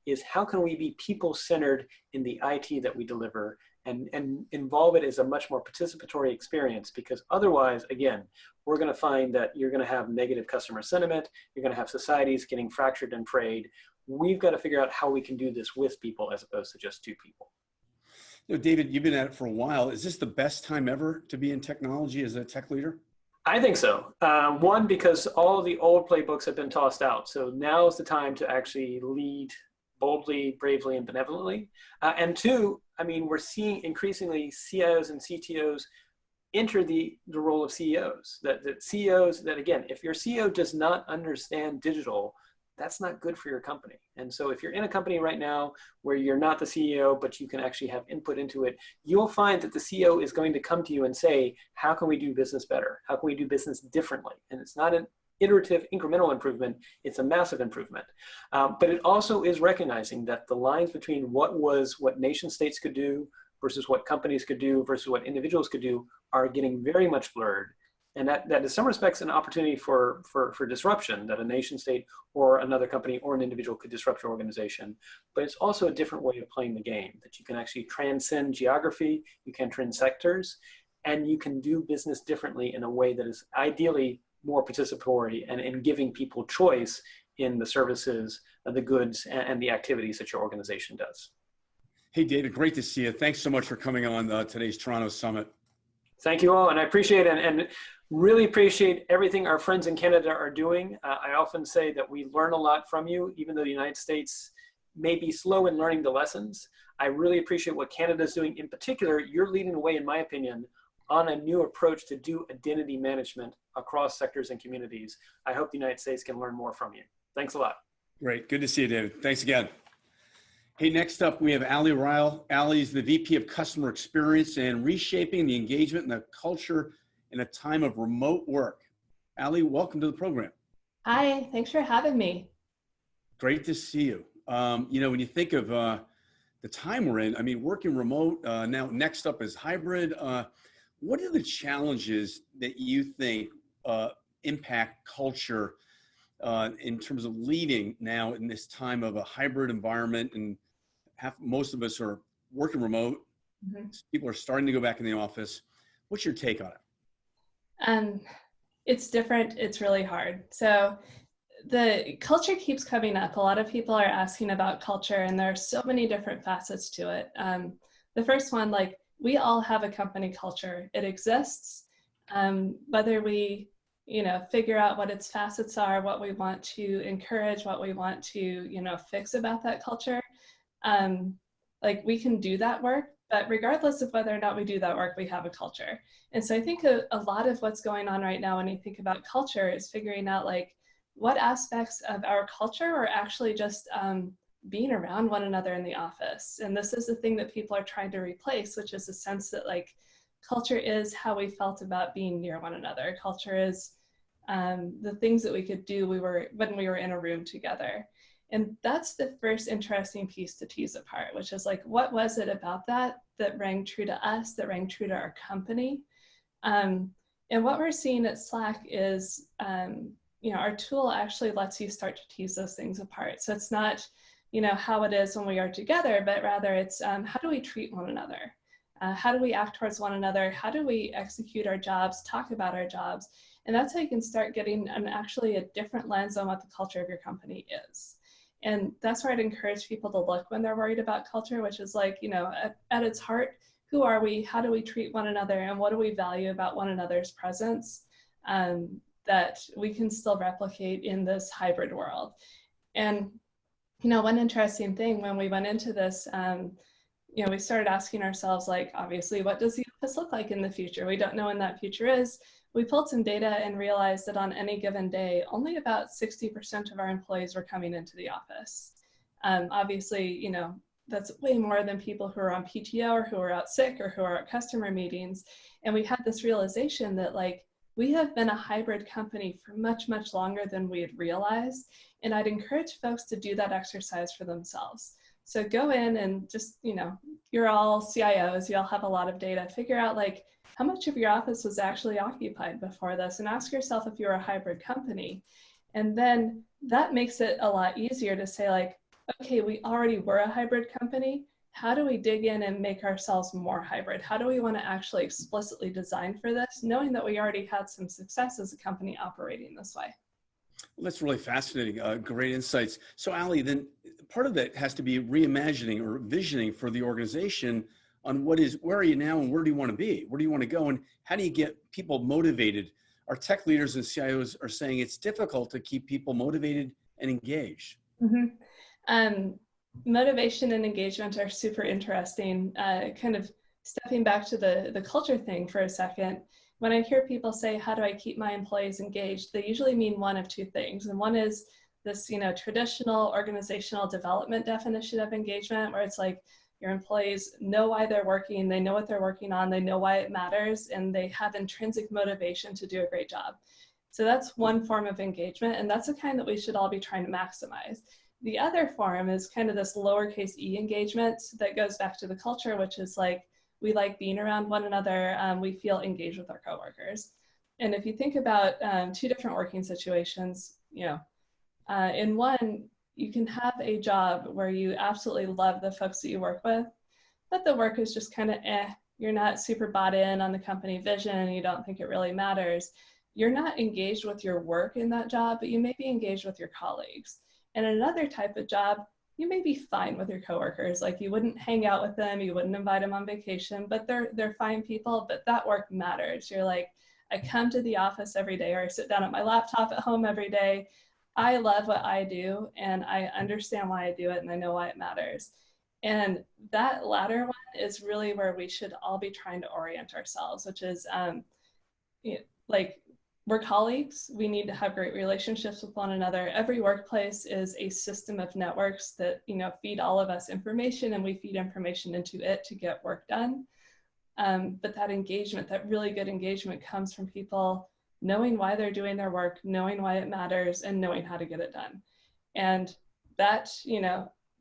is how can we be people-centered in the IT that we deliver and involve it as a much more participatory experience, because otherwise, again, we're going to find that you're going to have negative customer sentiment, you're going to have societies getting fractured and frayed. We've got to figure out how we can do this with people as opposed to just 2 people. You know, David, you've been at it for a while. Is this the best time ever to be in technology as a tech leader? I think so. One, because all of the old playbooks have been tossed out. So now is the time to actually lead boldly, bravely, and benevolently. And 2, I mean, we're seeing increasingly CIOs and CTOs enter the role of CEOs. That CEOs, that again, if your CEO does not understand digital, that's not good for your company. And so if you're in a company right now where you're not the CEO, but you can actually have input into it, you'll find that the CEO is going to come to you and say, how can we do business better? How can we do business differently? And it's not an iterative incremental improvement, it's a massive improvement. But it also is recognizing that the lines between what nation states could do versus what companies could do versus what individuals could do are getting very much blurred. And that in some respects an opportunity for disruption, that a nation state or another company or an individual could disrupt your organization. But it's also a different way of playing the game, that you can actually transcend geography, you can transcend sectors, and you can do business differently in a way that is ideally more participatory and giving people choice in the services, the goods, and the activities that your organization does. Hey, David, great to see you. Thanks so much for coming on today's Toronto Summit. Thank you all, and I appreciate it, and really appreciate everything our friends in Canada are doing. I often say that we learn a lot from you, even though the United States may be slow in learning the lessons. I really appreciate what Canada is doing. In particular, you're leading the way, in my opinion, on a new approach to do identity management across sectors and communities. I hope the United States can learn more from you. Thanks a lot. Great. Good to see you, David. Thanks again. Hey, next up, we have Ali Ryle. Ali's the VP of Customer Experience and Reshaping the Engagement and the Culture in a Time of Remote Work. Ali, welcome to the program. Hi, thanks for having me. Great to see you. You know, when you think of the time we're in, I mean, working remote, now next up is hybrid. What are the challenges that you think impact culture in terms of leading now in this time of a hybrid environment, and most of us are working remote? Mm-hmm. People are starting to go back in the office. What's your take on it? It's different. It's really hard. So the culture keeps coming up. A lot of people are asking about culture, and there are so many different facets to it. The first one, like, we all have a company culture. It exists. Whether we, figure out what its facets are, what we want to encourage, what we want to, fix about that culture, like, we can do that work. But regardless of whether or not we do that work, we have a culture. And so I think a lot of what's going on right now when you think about culture is figuring out, like, what aspects of our culture are actually just being around one another in the office. And this is the thing that people are trying to replace, which is the sense that like culture is how we felt about being near one another. Culture is the things that we could do when we were in a room together. And that's the first interesting piece to tease apart, which is like, what was it about that rang true to us, that rang true to our company? And what we're seeing at Slack is, our tool actually lets you start to tease those things apart. So it's not, how it is when we are together, but rather it's how do we treat one another? How do we act towards one another? How do we execute our jobs, talk about our jobs? And that's how you can start getting actually a different lens on what the culture of your company is. And that's where I'd encourage people to look when they're worried about culture, which is like, at its heart, who are we? How do we treat one another? And what do we value about one another's presence that we can still replicate in this hybrid world? And, one interesting thing when we went into this, we started asking ourselves, like, obviously, what does the office look like in the future? We don't know when that future is. We pulled some data and realized that on any given day, only about 60% of our employees were coming into the office. Obviously, that's way more than people who are on PTO or who are out sick or who are at customer meetings. And we had this realization that like, we have been a hybrid company for much, much longer than we had realized. And I'd encourage folks to do that exercise for themselves. So go in and just, you're all CIOs, you all have a lot of data, figure out like, how much of your office was actually occupied before this, and ask yourself if you're a hybrid company. And then that makes it a lot easier to say like, okay, we already were a hybrid company. How do we dig in and make ourselves more hybrid? How do we want to actually explicitly design for this, knowing that we already had some success as a company operating this way? Well, that's really fascinating. Great insights. So Ali, then part of that has to be reimagining or visioning for the organization on where are you now and where do you want to be? Where do you want to go? And how do you get people motivated? Our tech leaders and CIOs are saying it's difficult to keep people motivated and engaged. Mm-hmm. Motivation and engagement are super interesting. Kind of stepping back to the culture thing for a second, when I hear people say, how do I keep my employees engaged? They usually mean one of two things. And one is this, traditional organizational development definition of engagement, where it's like, your employees know why they're working, they know what they're working on, they know why it matters, and they have intrinsic motivation to do a great job. So that's one form of engagement, and that's the kind that we should all be trying to maximize. The other form is kind of this lowercase e engagement that goes back to the culture, which is like, we like being around one another, we feel engaged with our coworkers. And if you think about two different working situations, in one, you can have a job where you absolutely love the folks that you work with, but the work is just kind of you're not super bought in on the company vision and you don't think it really matters. You're not engaged with your work in that job, but you may be engaged with your colleagues. And in another type of job, you may be fine with your coworkers. Like you wouldn't hang out with them, you wouldn't invite them on vacation, but they're fine people, but that work matters. You're like, I come to the office every day, or I sit down at my laptop at home every day. I love what I do and I understand why I do it and I know why it matters. And that latter one is really where we should all be trying to orient ourselves, which is like we're colleagues. We need to have great relationships with one another. Every workplace is a system of networks that feed all of us information, and we feed information into it to get work done. But that engagement, that really good engagement, comes from people knowing why they're doing their work, knowing why it matters, and knowing how to get it done. And that,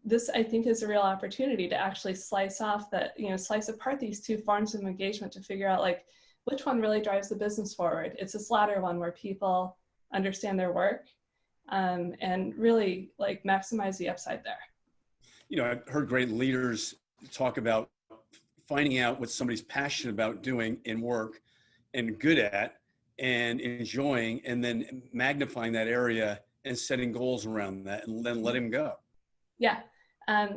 this I think is a real opportunity to actually slice apart these two forms of engagement to figure out like, which one really drives the business forward. It's this latter one where people understand their work and really like maximize the upside there. I've heard great leaders talk about finding out what somebody's passionate about doing in work and good at and enjoying, and then magnifying that area and setting goals around that and then let him go. Yeah,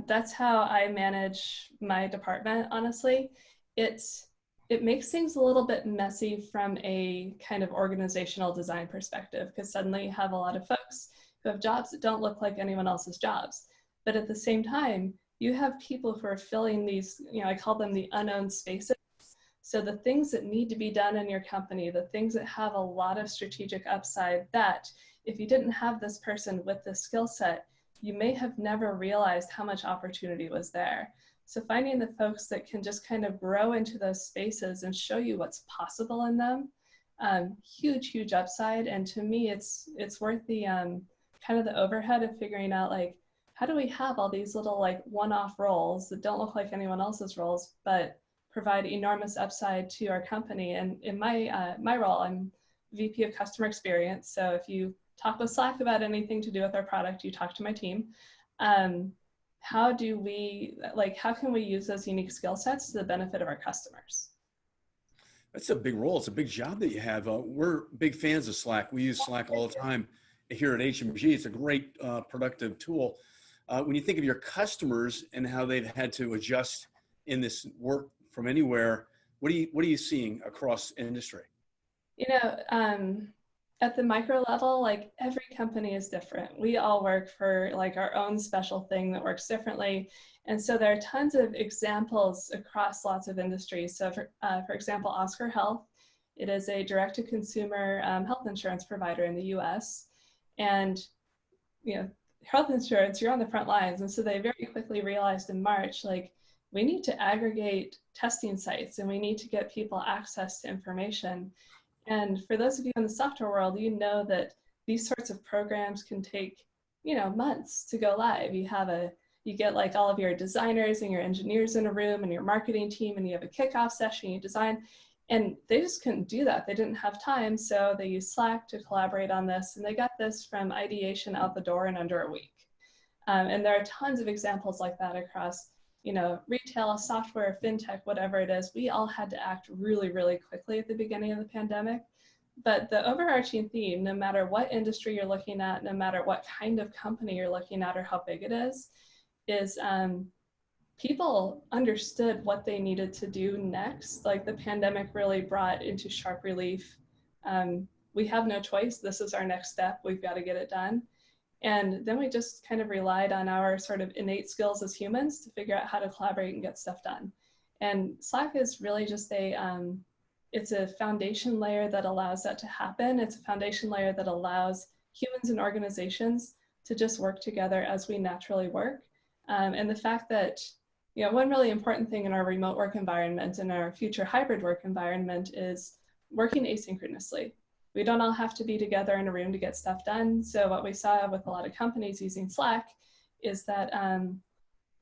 that's how I manage my department, honestly. It makes things a little bit messy from a kind of organizational design perspective, because suddenly you have a lot of folks who have jobs that don't look like anyone else's jobs. But at the same time, you have people who are filling these, I call them the unowned spaces. So the things that need to be done in your company, the things that have a lot of strategic upside, that if you didn't have this person with this skill set, you may have never realized how much opportunity was there. So finding the folks that can just kind of grow into those spaces and show you what's possible in them, huge, huge upside. And to me, it's worth the kind of the overhead of figuring out, like, how do we have all these little like one-off roles that don't look like anyone else's roles, but provide enormous upside to our company. And in my role, I'm VP of Customer Experience. So if you talk with Slack about anything to do with our product, you talk to my team. How can we use those unique skill sets to the benefit of our customers? That's a big role. It's a big job that you have. We're big fans of Slack. We use Slack all the time here at HMG. It's a great productive tool. When you think of your customers and how they've had to adjust in this work from anywhere, what are you seeing across industry? You know, at the micro level, like every company is different. We all work for like our own special thing that works differently. And so there are tons of examples across lots of industries. So for example, Oscar Health, it is a direct-to-consumer health insurance provider in the US. And, you know, health insurance, you're on the front lines. And so they very quickly realized in March, like, we need to aggregate testing sites and we need to get people access to information. And for those of you in the software world, you know that these sorts of programs can take, you know, months to go live. You get like all of your designers and your engineers in a room and your marketing team, and you have a kickoff session, you design, and they just couldn't do that. They didn't have time. So they used Slack to collaborate on this, and they got this from ideation out the door in under a week. And there are tons of examples like that across, you know, retail, software, fintech, whatever it is. We all had to act really, really quickly at the beginning of the pandemic. But the overarching theme, no matter what industry you're looking at, no matter what kind of company you're looking at or how big it is people understood what they needed to do next. Like, the pandemic really brought into sharp relief, we have no choice. This is our next step. We've got to get it done. And then we just kind of relied on our sort of innate skills as humans to figure out how to collaborate and get stuff done. And Slack is really just it's a foundation layer that allows that to happen. It's a foundation layer that allows humans and organizations to just work together as we naturally work. And the fact that, you know, one really important thing in our remote work environment and our future hybrid work environment is working asynchronously. We don't all have to be together in a room to get stuff done. So what we saw with a lot of companies using Slack is that,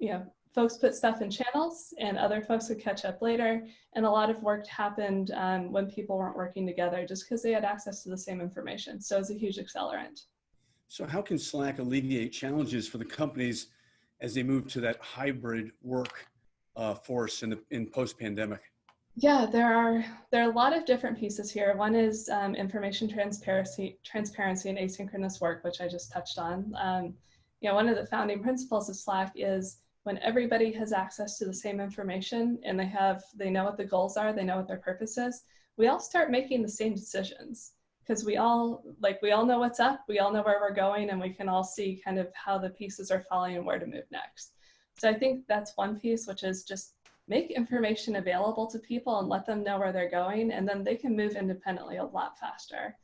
you know, folks put stuff in channels and other folks would catch up later. And a lot of work happened when people weren't working together just because they had access to the same information. So it's a huge accelerant. So how can Slack alleviate challenges for the companies as they move to that hybrid work force in post-pandemic? Yeah, there are a lot of different pieces here. One is information transparency and asynchronous work, which I just touched on. You know, one of the founding principles of Slack is when everybody has access to the same information and they know what the goals are, they know what their purpose is, we all start making the same decisions because we all know what's up, we all know where we're going, and we can all see kind of how the pieces are falling and where to move next. So I think that's one piece, which is just make information available to people and let them know where they're going, and then they can move independently a lot faster.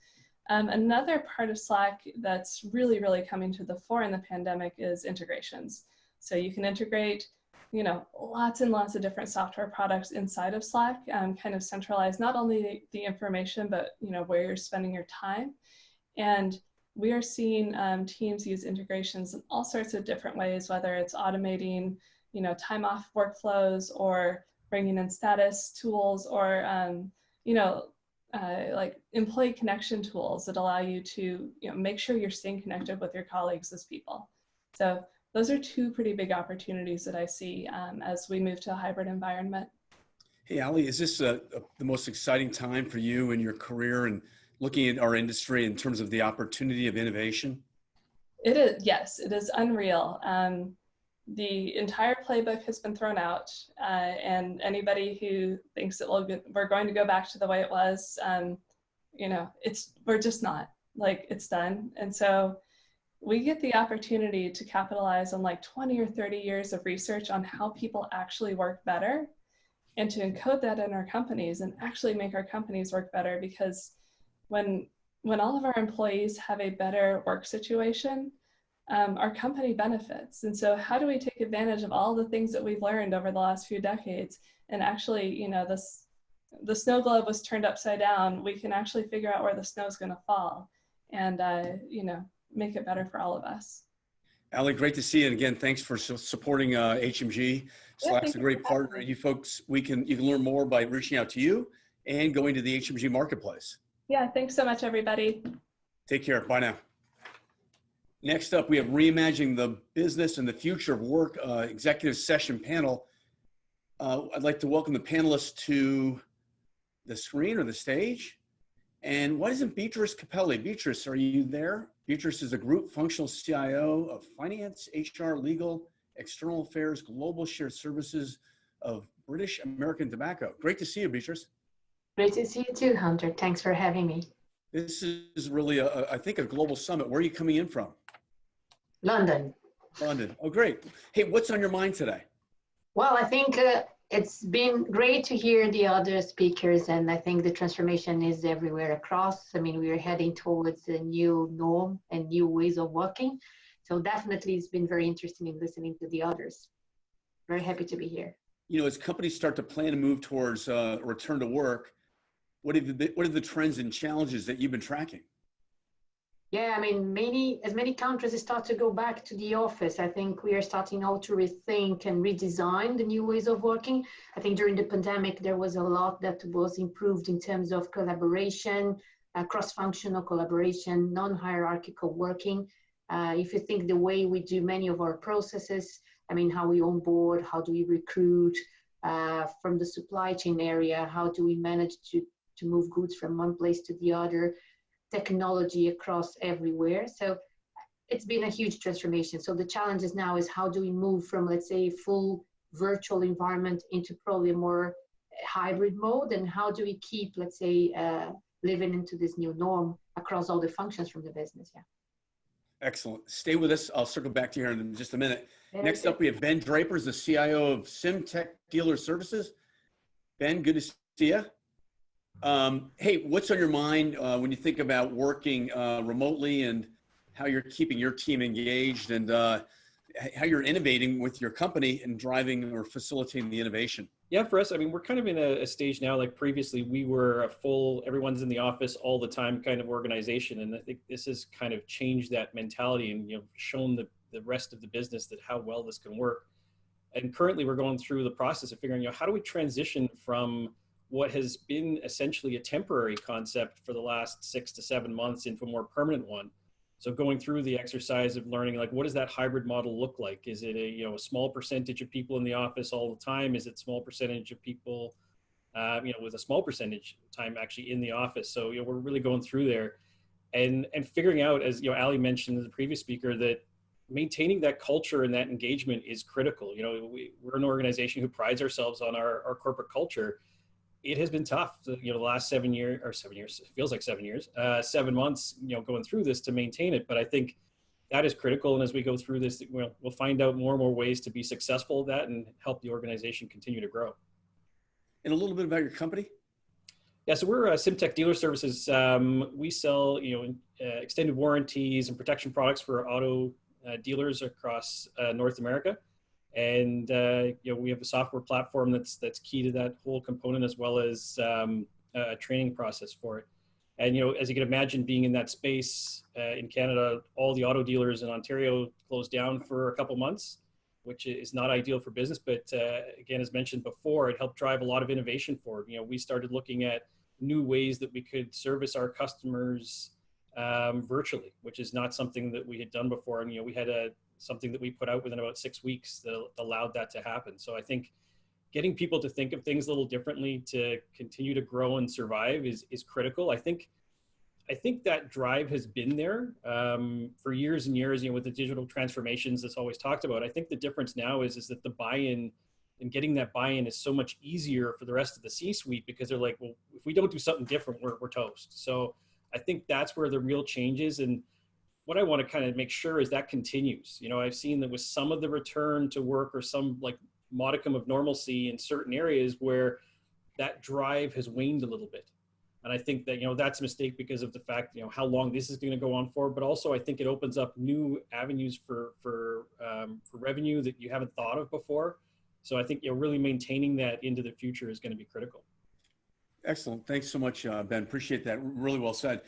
Another part of Slack that's really, really coming to the fore in the pandemic is integrations. So you can integrate, you know, lots and lots of different software products inside of Slack, kind of centralize not only the information, but, you know, where you're spending your time. And we are seeing teams use integrations in all sorts of different ways, whether it's automating, you know, time off workflows or bringing in status tools or, you know, like employee connection tools that allow you to, you know, make sure you're staying connected with your colleagues as people. So those are two pretty big opportunities that I see as we move to a hybrid environment. Hey, Ali, is this the most exciting time for you in your career and looking at our industry in terms of the opportunity of innovation? It is, yes, it is unreal. The entire playbook has been thrown out, and anybody who thinks that we're going to go back to the way it was, you know, we're just not. Like, it's done. And so we get the opportunity to capitalize on like 20 or 30 years of research on how people actually work better and to encode that in our companies and actually make our companies work better, because when all of our employees have a better work situation, our company benefits. And so how do we take advantage of all the things that we've learned over the last few decades? And actually, you know, the snow globe was turned upside down. We can actually figure out where the snow is going to fall and, you know, make it better for all of us. Ali, great to see you. And again, thanks for supporting HMG. Slack's a great partner. You folks, you can learn more by reaching out to you and going to the HMG marketplace. Yeah, thanks so much, everybody. Take care. Bye now. Next up, we have Reimagining the Business and the Future of Work executive session panel. I'd like to welcome the panelists to the screen or the stage. And why isn't Beatriz Copelli? Beatriz, are you there? Beatriz is a group functional CIO of finance, HR, legal, external affairs, global shared services of British American Tobacco. Great to see you, Beatriz. Great to see you too, Hunter. Thanks for having me. This is really, I think, a global summit. Where are you coming in from? London. London. Oh, great. Hey, what's on your mind today? Well, I think it's been great to hear the other speakers, and I think the transformation is everywhere across. I mean, we are heading towards a new norm and new ways of working. So definitely it's been very interesting in listening to the others. Very happy to be here. You know, as companies start to plan to move towards return to work, what are the trends and challenges that you've been tracking? Yeah, I mean, as many countries start to go back to the office, I think we are starting now to rethink and redesign the new ways of working. I think during the pandemic, there was a lot that was improved in terms of collaboration, cross-functional collaboration, non-hierarchical working. If you think the way we do many of our processes, I mean, how we onboard, how do we recruit, from the supply chain area, how do we manage to move goods from one place to the other, technology across everywhere. So it's been a huge transformation. So the challenge is now is how do we move from, let's say, full virtual environment into probably a more hybrid mode, and how do we keep, let's say, living into this new norm across all the functions from the business. Yeah. Excellent. Stay with us. I'll circle back to you here in just a minute. Next up, we have Ben Draper, the CIO of Sym-Tech Dealer Services. Ben, good to see you. Hey, what's on your mind when you think about working remotely and how you're keeping your team engaged and how you're innovating with your company and driving or facilitating the innovation? Yeah, for us, I mean, we're kind of in a stage now, like previously we were a full, everyone's in the office all the time kind of organization. And I think this has kind of changed that mentality and, you know, shown the rest of the business that how well this can work. And currently we're going through the process of figuring out how do we transition from what has been essentially a temporary concept for the last 6 to 7 months into a more permanent one. So going through the exercise of learning, like, what does that hybrid model look like? Is it a small percentage of people in the office all the time? Is it small percentage of people, with a small percentage time actually in the office? So, we're really going through there and figuring out, as, Ali mentioned, the previous speaker, that maintaining that culture and that engagement is critical. We're an organization who prides ourselves on our corporate culture. It has been tough, the last 7 years, it feels like 7 years, 7 months, going through this to maintain it. But I think that is critical. And as we go through this, we'll find out more and more ways to be successful at that and help the organization continue to grow. And a little bit about your company? Yeah, so we're Sym-Tech Dealer Services. We sell, extended warranties and protection products for auto dealers across North America. And we have a software platform that's key to that whole component, as well as a training process for it. And as you can imagine, being in that space in Canada, all the auto dealers in Ontario closed down for a couple months, which is not ideal for business. But again, as mentioned before, it helped drive a lot of innovation forward. We started looking at new ways that we could service our customers virtually, which is not something that we had done before. And we had something that we put out within about 6 weeks that allowed that to happen. So I think getting people to think of things a little differently to continue to grow and survive is critical. I think that drive has been there for years and years, with the digital transformations that's always talked about. I think the difference now is that the buy-in and getting that buy-in is so much easier for the rest of the C-suite, because they're like, well, if we don't do something different, we're toast. So I think that's where the real change is. And what I want to kind of make sure is that continues. I've seen that with some of the return to work or some like modicum of normalcy in certain areas where that drive has waned a little bit. And I think that, that's a mistake because of the fact, how long this is going to go on for, but also I think it opens up new avenues for revenue that you haven't thought of before. So I think, really maintaining that into the future is going to be critical. Excellent. Thanks so much, Ben. Appreciate that. Really well said.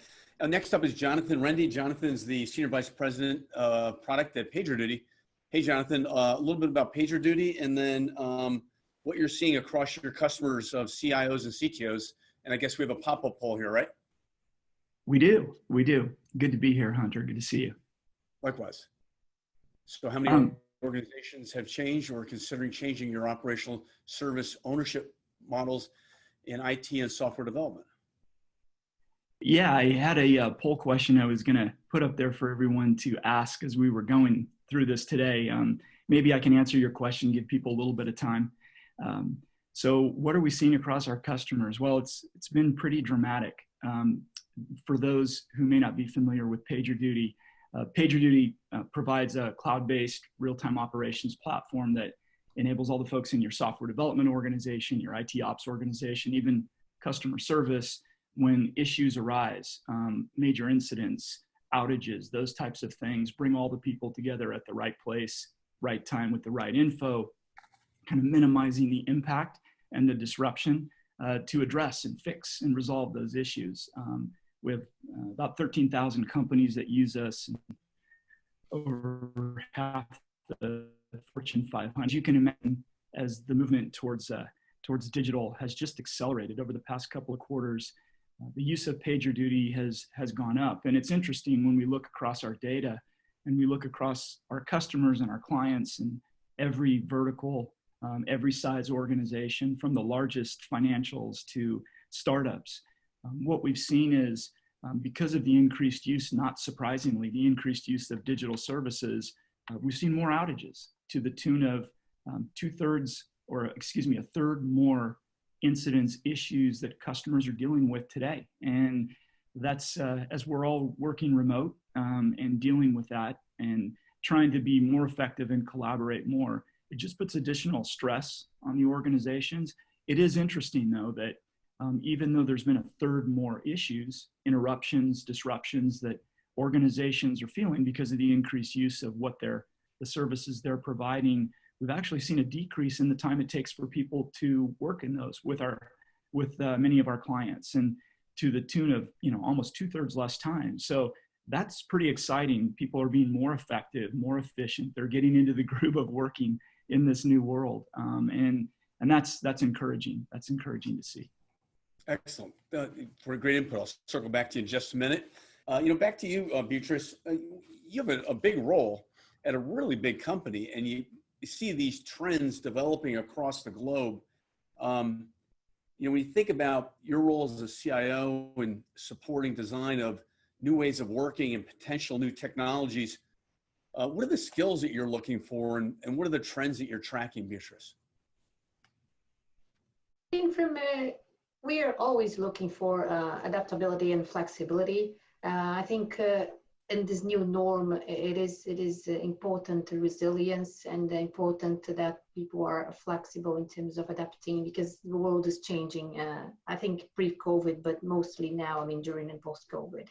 Next up is Jonathan Rende. Jonathan is the Senior Vice President of Product at PagerDuty. Hey, Jonathan, a little bit about PagerDuty and then what you're seeing across your customers of CIOs and CTOs. And I guess we have a pop-up poll here, right? We do. Good to be here, Hunter. Good to see you. Likewise. So how many organizations have changed or are considering changing your operational service ownership models in IT and software development? Yeah, I had a poll question I was going to put up there for everyone to ask as we were going through this today. Maybe I can answer your question, give people a little bit of time. So what are we seeing across our customers? Well, it's been pretty dramatic. For those who may not be familiar with PagerDuty, PagerDuty provides a cloud-based real-time operations platform that enables all the folks in your software development organization, your IT ops organization, even customer service, when issues arise, major incidents, outages, those types of things, bring all the people together at the right place, right time with the right info, kind of minimizing the impact and the disruption to address and fix and resolve those issues. We have about 13,000 companies that use us, over half the Fortune 500. You can imagine as the movement towards digital has just accelerated over the past couple of quarters, the use of PagerDuty has gone up. And it's interesting when we look across our data and we look across our customers and our clients and every vertical, every size organization, from the largest financials to startups. What we've seen is because of the increased use, not surprisingly, the increased use of digital services, we've seen more outages to the tune of a third more incidents, issues that customers are dealing with today. And that's as we're all working remote and dealing with that and trying to be more effective and collaborate more, it just puts additional stress on the organizations. It is interesting, though, that even though there's been a third more issues, interruptions, disruptions that organizations are feeling because of the increased use of the services they're providing, we've actually seen a decrease in the time it takes for people to work in those with many of our clients, and to the tune of almost 2/3 less time. So that's pretty exciting. People are being more effective, more efficient. They're getting into the groove of working in this new world, and that's encouraging. That's encouraging to see. Excellent. For a great input. I'll circle back to you in just a minute. Back to you, Beatriz. You have a big role at a really big company, and you see these trends developing across the globe. When you think about your role as a CIO and supporting design of new ways of working and potential new technologies, what are the skills that you're looking for, and what are the trends that you're tracking, Beatriz? I think we are always looking for adaptability and flexibility. I think in this new norm, it is important resilience and important that people are flexible in terms of adapting, because the world is changing. I think pre-COVID, but mostly now, during and post-COVID.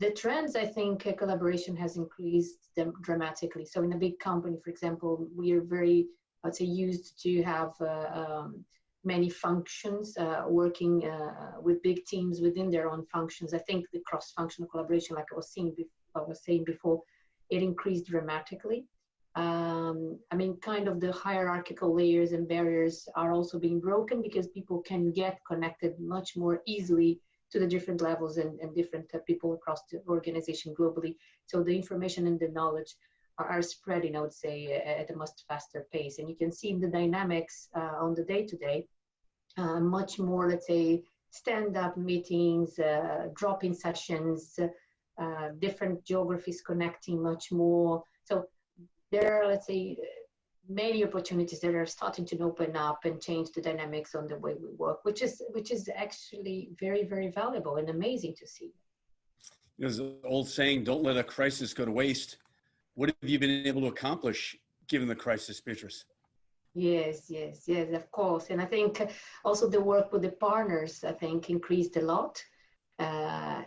The trends, I think collaboration has increased them dramatically. So in a big company, for example, we are very, I'd say, used to have many functions working with big teams within their own functions. I think the cross-functional collaboration, like I was saying before, it increased dramatically. Kind of the hierarchical layers and barriers are also being broken, because people can get connected much more easily to the different levels and different people across the organization globally. So the information and the knowledge are spreading, I would say, at a much faster pace. And you can see in the dynamics on the day-to-day, much more, let's say, stand-up meetings, drop-in sessions, different geographies connecting much more. So there are, let's say, many opportunities that are starting to open up and change the dynamics on the way we work, which is actually very, very valuable and amazing to see. There's an old saying, don't let a crisis go to waste. What have you been able to accomplish given the crisis, Beatriz? Yes, yes, yes, of course. And I think also the work with the partners, I think, increased a lot.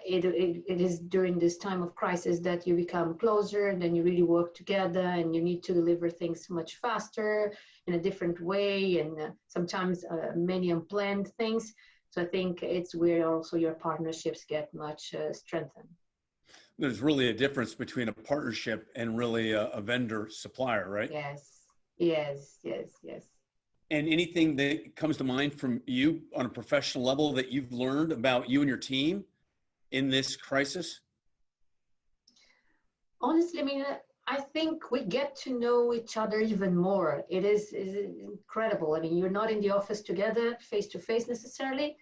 It is during this time of crisis that you become closer and then you really work together and you need to deliver things much faster in a different way and sometimes many unplanned things. So I think it's where also your partnerships get much strengthened. There's really a difference between a partnership and really a vendor supplier, right? Yes, yes, yes, yes. And anything that comes to mind from you on a professional level that you've learned about you and your team in this crisis? Honestly, I mean, I think we get to know each other even more. It is incredible. I mean, you're not in the office together face to face necessarily,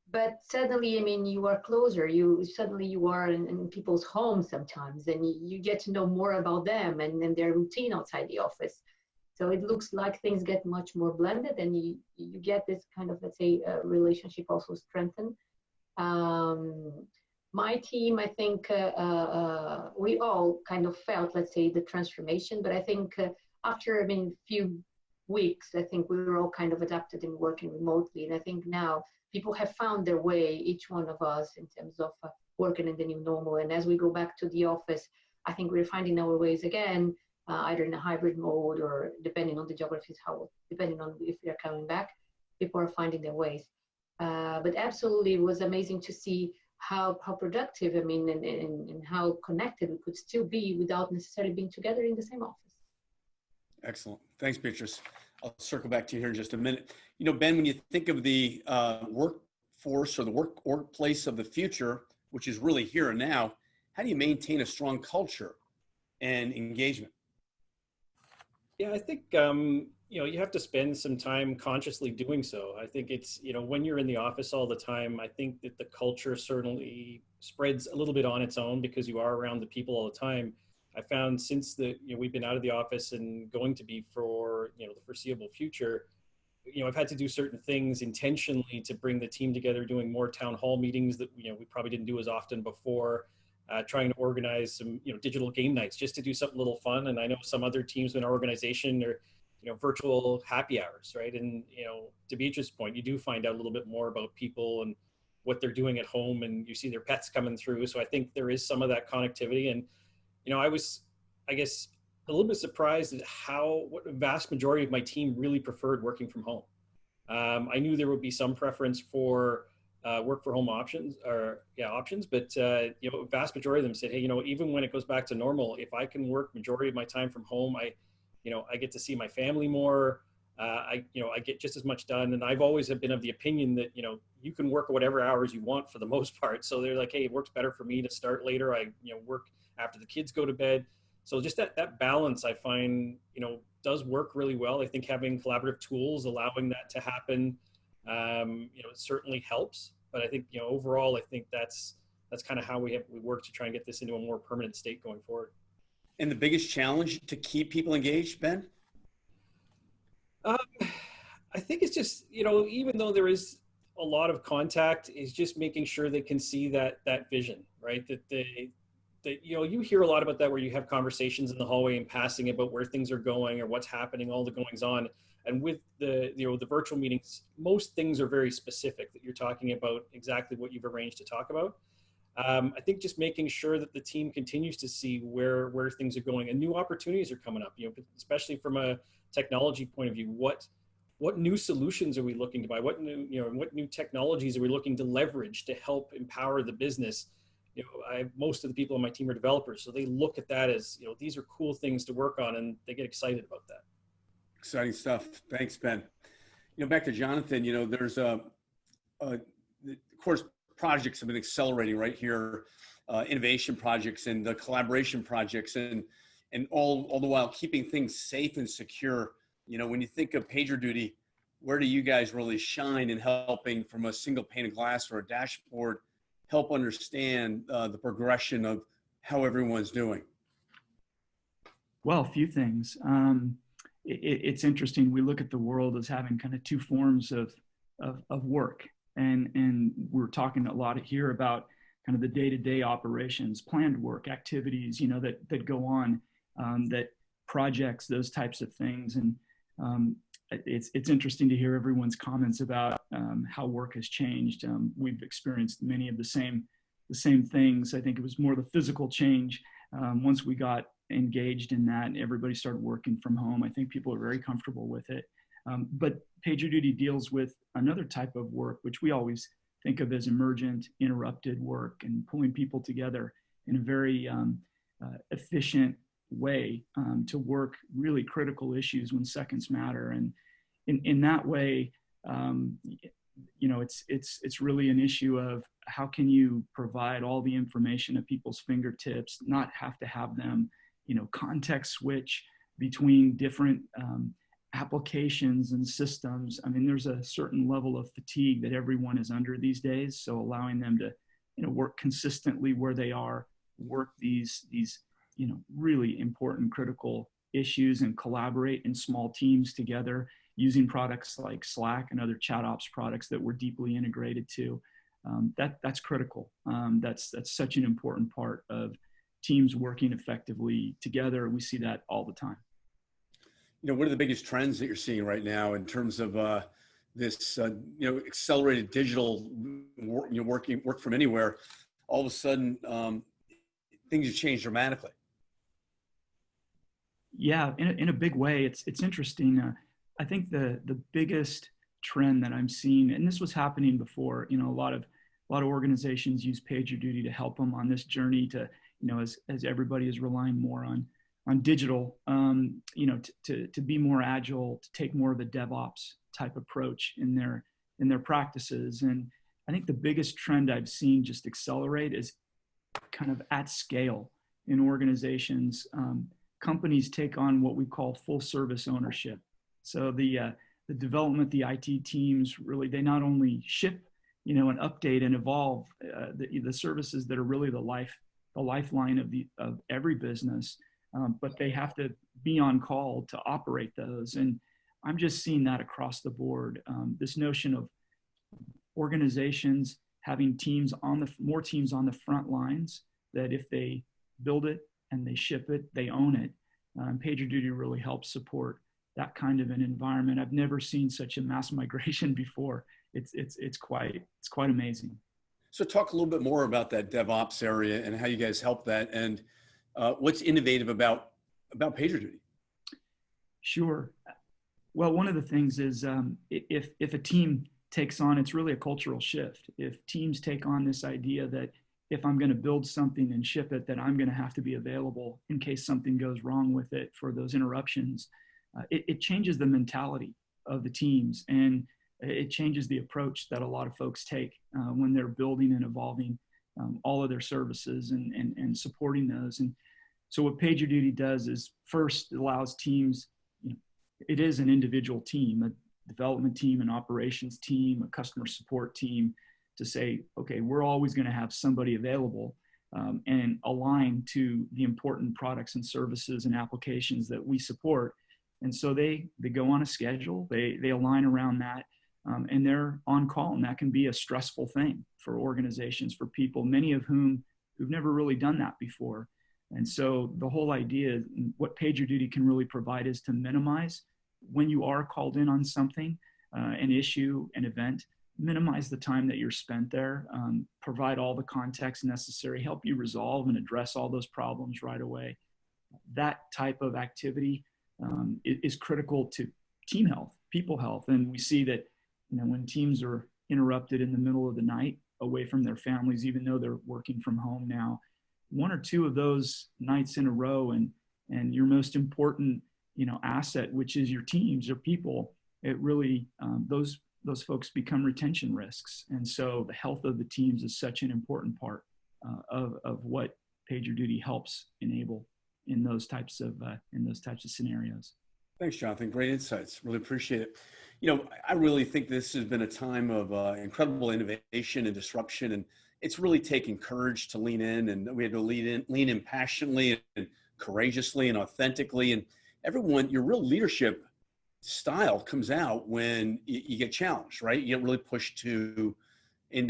but suddenly, I mean, you are closer. Suddenly you are in people's homes sometimes, and you get to know more about them and their routine outside the office. So it looks like things get much more blended, and you get this kind of, let's say, relationship also strengthened. My team, I think we all kind of felt, let's say, the transformation, but I think after, I mean, few weeks, I think we were all kind of adapted in working remotely. And I think now people have found their way, each one of us, in terms of working in the new normal. And as we go back to the office, I think we're finding our ways again, either in a hybrid mode or depending on the geographies, depending on if they're coming back, people are finding their ways. But absolutely, it was amazing to see how productive, I mean, and how connected we could still be without necessarily being together in the same office. Excellent. Thanks, Beatriz. I'll circle back to you here in just a minute. You know, Ben, when you think of the workforce or the workplace of the future, which is really here and now, how do you maintain a strong culture and engagement? Yeah, I think, you know, you have to spend some time consciously doing so. I think it's, you know, when you're in the office all the time, I think that the culture certainly spreads a little bit on its own because you are around the people all the time. I found since we've been out of the office and going to be for, you know, the foreseeable future, you know, I've had to do certain things intentionally to bring the team together, doing more town hall meetings that, you know, we probably didn't do as often before. Trying to organize some, you know, digital game nights just to do something a little fun. And I know some other teams in our organization are, you know, virtual happy hours, right? And, you know, to Beatrice's point, you do find out a little bit more about people and what they're doing at home, and you see their pets coming through. So I think there is some of that connectivity. And, you know, I was, I guess, a little bit surprised at what a vast majority of my team really preferred working from home. I knew there would be some preference for work for home options, but you know, vast majority of them said, hey, you know, even when it goes back to normal, if I can work majority of my time from home, I get to see my family more. I get just as much done. And I've always been of the opinion that, you know, you can work whatever hours you want for the most part. So they're like, hey, it works better for me to start later. I, you know, work after the kids go to bed. So just that balance, I find, you know, does work really well. I think having collaborative tools, allowing that to happen, you know, it certainly helps. But I think, you know, overall, I think that's kind of how we work to try and get this into a more permanent state going forward. And the biggest challenge to keep people engaged, Ben? I think it's just, you know, even though there is a lot of contact, is just making sure they can see that vision, right? That you know, you hear a lot about that where you have conversations in the hallway and passing about where things are going or what's happening, all the goings on. And with the virtual meetings, most things are very specific, that you're talking about exactly what you've arranged to talk about. I think just making sure that the team continues to see where things are going and new opportunities are coming up, you know, especially from a technology point of view. What new solutions are we looking to buy? What new technologies are we looking to leverage to help empower the business? You know, most of the people on my team are developers, so they look at that as, you know, these are cool things to work on, and they get excited about that. Exciting stuff. Thanks, Ben. You know, back to Jonathan, you know, there's of course, projects have been accelerating right here, innovation projects and the collaboration projects, and all the while keeping things safe and secure. You know, when you think of PagerDuty, where do you guys really shine in helping from a single pane of glass or a dashboard help understand the progression of how everyone's doing? Well, a few things. It's interesting. We look at the world as having kind of two forms of work. And we're talking a lot here about kind of the day-to-day operations, planned work, activities, you know, that go on, that projects, those types of things. And it's interesting to hear everyone's comments about how work has changed. We've experienced many of the same things. I think it was more the physical change. Once we got engaged in that and everybody started working from home, I think people are very comfortable with it. But PagerDuty deals with another type of work, which we always think of as emergent, interrupted work, and pulling people together in a very efficient way to work really critical issues when seconds matter. And in that way, you know, it's really an issue of how can you provide all the information at people's fingertips, not have to have them, you know, context switch between different applications and systems. I mean, there's a certain level of fatigue that everyone is under these days. So allowing them to, you know, work consistently where they are, work these, you know, really important, critical issues and collaborate in small teams together using products like Slack and other chat ops products that we're deeply integrated to. That's critical. That's such an important part of teams working effectively together. We see that all the time. You know, what are the biggest trends that you're seeing right now in terms of this, you know, accelerated digital work, you know, work from anywhere? All of a sudden, things have changed dramatically. Yeah, in a big way. It's interesting. I think the biggest trend that I'm seeing, and this was happening before, you know, a lot of organizations use PagerDuty to help them on this journey to, you know, as everybody is relying more on digital, you know, to be more agile, to take more of a DevOps type approach in their practices. And I think the biggest trend I've seen just accelerate is kind of at scale in organizations. Companies take on what we call full service ownership. So the development, the IT teams really, they not only ship, you know, and update and evolve the services that are really the lifeline of every business, but they have to be on call to operate those. And I'm just seeing that across the board. This notion of organizations having more teams on the front lines, that if they build it and they ship it, they own it. PagerDuty really helps support that kind of an environment. I've never seen such a mass migration before. It's quite amazing. So talk a little bit more about that DevOps area and how you guys help that, and what's innovative about PagerDuty. Sure. Well, one of the things is if a team takes on, it's really a cultural shift. If teams take on this idea that if I'm going to build something and ship it, that I'm going to have to be available in case something goes wrong with it for those interruptions, it changes the mentality of the teams, and it changes the approach that a lot of folks take when they're building and evolving all of their services and supporting those. And so what PagerDuty does is first it allows teams, you know, it is an individual team, a development team, an operations team, a customer support team, to say, okay, we're always going to have somebody available and align to the important products and services and applications that we support. And so they go on a schedule, they align around that, and they're on call. And that can be a stressful thing for organizations, for people, many of whom who've never really done that before. And so the whole idea, what PagerDuty can really provide, is to minimize when you are called in on something, an issue, an event, minimize the time that you're spent there, provide all the context necessary, help you resolve and address all those problems right away. That type of activity is critical to team health, people health. And we see that, you know, when teams are interrupted in the middle of the night away from their families, even though they're working from home now, one or two of those nights in a row, and your most important, you know, asset, which is your teams, your people, it really, those folks become retention risks. And so the health of the teams is such an important part of what PagerDuty helps enable in those types of scenarios. Thanks, Jonathan. Great insights. Really appreciate it. You know, I really think this has been a time of incredible innovation and disruption, and it's really taken courage to lean in, and we had to lean in passionately and courageously and authentically. And everyone, your real leadership style comes out when you get challenged, right? You get really pushed into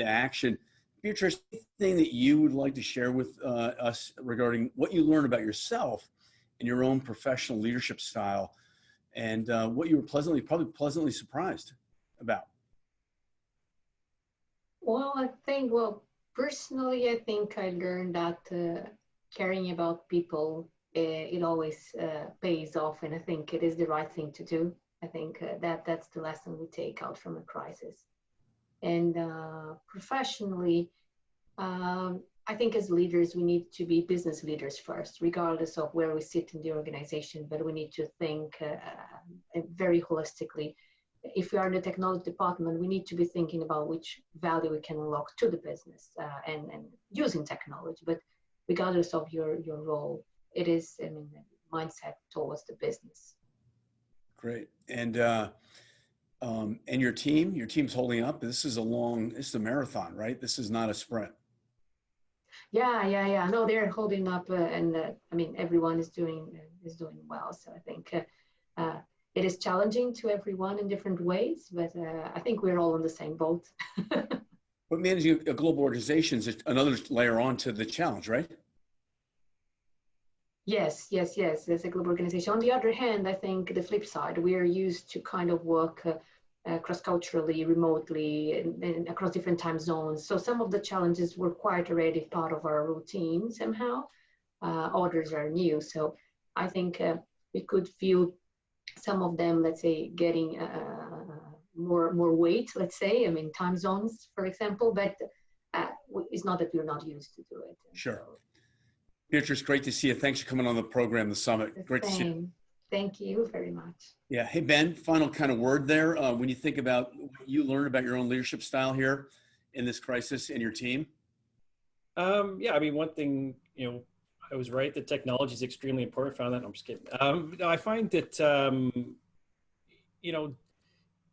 action. Beatriz, anything that you would like to share with us regarding what you learned about yourself and your own professional leadership style, and what you were probably pleasantly surprised about. Well, personally, I think I learned that caring about people, it always pays off, and I think it is the right thing to do. I think that's the lesson we take out from a crisis. And professionally, I think as leaders, we need to be business leaders first, regardless of where we sit in the organization, but we need to think very holistically. If we are in the technology department, we need to be thinking about which value we can unlock to the business and using technology. But regardless of your role, it is, I mean, mindset towards the business. Great. And your team's holding up. This is a marathon, right? This is not a sprint. Yeah. No, they're holding up, and I mean, everyone is doing well. So I think it is challenging to everyone in different ways, but I think we're all in the same boat. But managing a global organization is another layer on to the challenge, right? Yes. There's a global organization. On the other hand, I think the flip side, we are used to kind of work cross-culturally, remotely, and across different time zones. So some of the challenges were quite already part of our routine somehow. Others are new. So I think we could feel some of them, let's say, getting more weight, let's say, I mean, time zones, for example, but it's not that we're not used to do it. Sure. Beatriz, great to see you. Thanks for coming on the program, the summit. Great to see you. Thank you very much. Yeah. Hey, Ben, final kind of word there. When you think about what you learned about your own leadership style here in this crisis and your team. Yeah, I mean, one thing, I was right that technology is extremely important. Found that. I'm just kidding. I find that,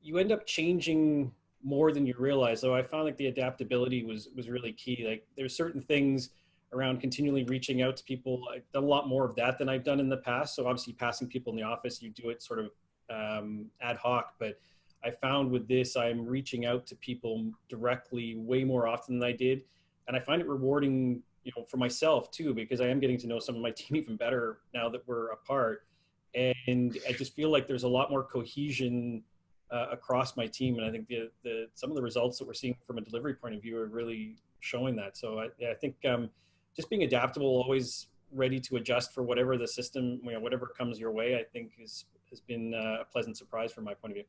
you end up changing more than you realize. So I found like the adaptability was really key. Like there's certain things around continually reaching out to people. I've done a lot more of that than I've done in the past. So obviously passing people in the office, you do it sort of ad hoc, but I found with this, I'm reaching out to people directly way more often than I did. And I find it rewarding, for myself too, because I am getting to know some of my team even better now that we're apart. And I just feel like there's a lot more cohesion across my team. And I think some of the results that we're seeing from a delivery point of view are really showing that. So I think just being adaptable, always ready to adjust for whatever the system, whatever comes your way, I think has been a pleasant surprise from my point of view.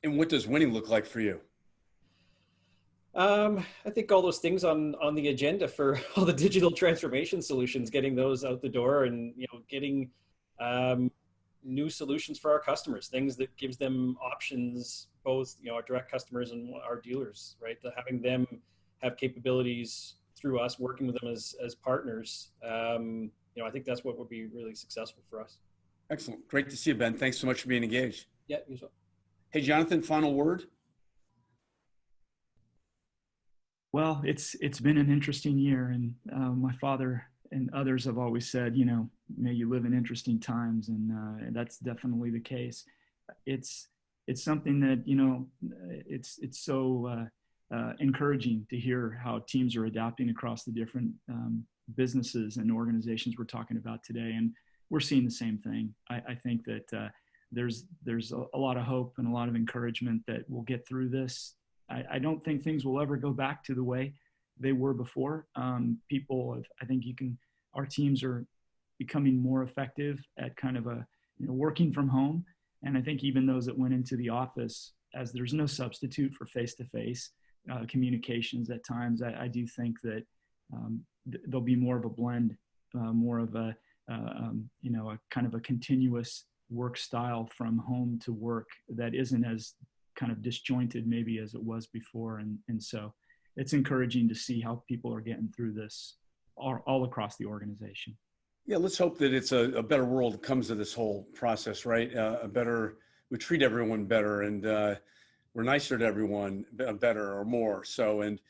And what does winning look like for you? I think all those things on the agenda for all the digital transformation solutions, getting those out the door and, getting new solutions for our customers, things that gives them options, both, our direct customers and our dealers, right? Having them have capabilities through us, working with them as partners. I think that's what would be really successful for us. Excellent. Great to see you, Ben. Thanks so much for being engaged. Yeah, you as well. Hey, Jonathan, final word? Well, it's been an interesting year, and my father and others have always said, may you live in interesting times, and that's definitely the case. It's something that it's so encouraging to hear how teams are adapting across the different businesses and organizations we're talking about today, and we're seeing the same thing. I think that there's a lot of hope and a lot of encouragement that we'll get through this. I don't think things will ever go back to the way they were before. Our teams are becoming more effective at kind of working from home. And I think even those that went into the office, as there's no substitute for face-to-face communications at times, I do think that there'll be more of a blend, more of a kind of a continuous work style from home to work that isn't as kind of disjointed maybe as it was before. And so it's encouraging to see how people are getting through this all across the organization. Yeah, let's hope that it's a better world that comes to this whole process, right? We treat everyone better, and we're nicer to everyone better or more. So, and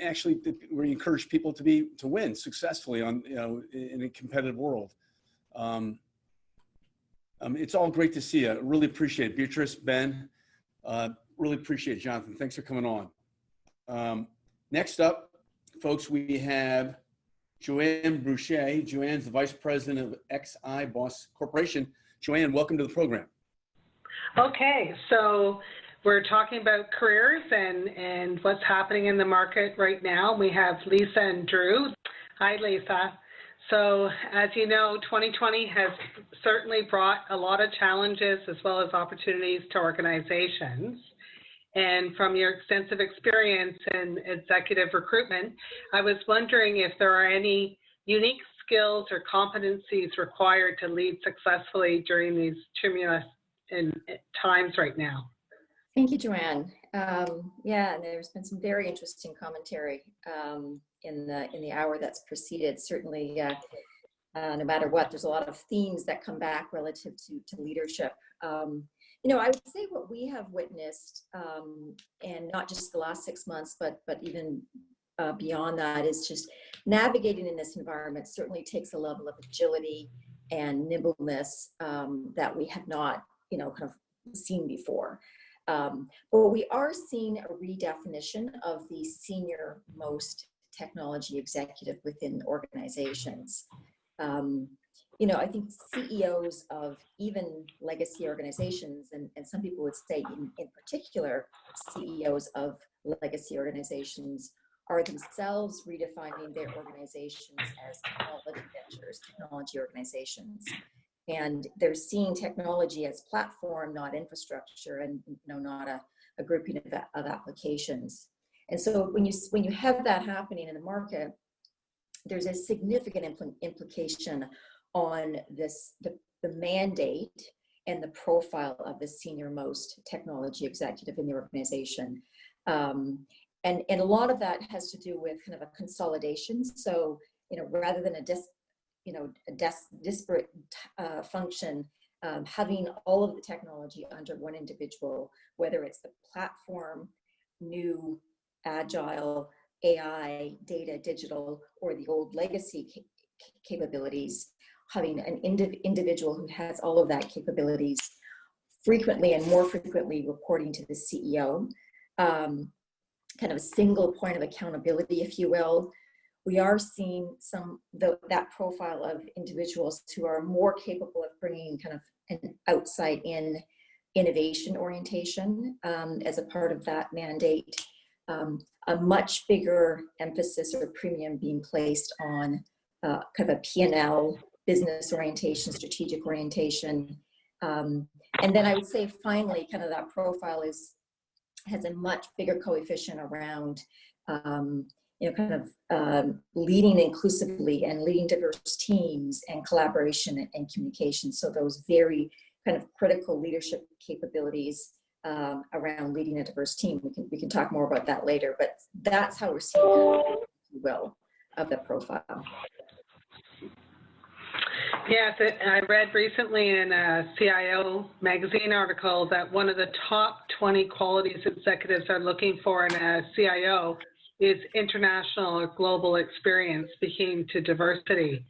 actually we encourage people to win successfully in a competitive world. It's all great to see you. Really appreciate it. Beatriz, Ben, really appreciate it. Jonathan, thanks for coming on. Next up, folks, we have Joanne Boucher. Joanne's the Vice President of xiBOSS Corporation. Joanne, welcome to the program. Okay, so we're talking about careers and what's happening in the market right now. We have Lisa and Drew. Hi, Lisa. So as you know, 2020 has certainly brought a lot of challenges as well as opportunities to organizations. And from your extensive experience in executive recruitment, I was wondering if there are any unique skills or competencies required to lead successfully during these tumultuous times right now. Thank you, Joanne. Yeah, and there's been some very interesting commentary in the hour that's preceded. Certainly, no matter what, there's a lot of themes that come back relative to leadership. You know, I would say what we have witnessed, and not just the last 6 months, but even beyond that, is just navigating in this environment certainly takes a level of agility and nimbleness that we have not, you know, kind of seen before. But we are seeing a redefinition of the senior most technology executive within organizations. You know, I think CEOs of even legacy organizations, and some people would say in particular, CEOs of legacy organizations are themselves redefining their organizations as technology ventures, technology organizations. And they're seeing technology as platform, not infrastructure, and you know, not a grouping of applications. And so when you have that happening in the market, there's a significant implication on the mandate and the profile of the senior most technology executive in the organization. And a lot of that has to do with kind of a consolidation. So, you know, rather than a disparate function, having all of the technology under one individual, whether it's the platform, new, agile, AI, data, digital, or the old legacy capabilities, having an individual who has all of that capabilities frequently and more frequently reporting to the CEO, kind of a single point of accountability, if you will. We are seeing that profile of individuals who are more capable of bringing kind of an outside-in innovation orientation as a part of that mandate. A much bigger emphasis or premium being placed on kind of a P&L, business orientation, strategic orientation. And then I would say finally, kind of that profile has a much bigger coefficient around you know, kind of leading inclusively and leading diverse teams and collaboration and communication. So those very kind of critical leadership capabilities around leading a diverse team. We can talk more about that later, but that's how we're seeing it, if you will, of the profile. Yes, I read recently in a CIO magazine article that one of the top 20 qualities executives are looking for in a CIO is international or global experience, speaking to diversity.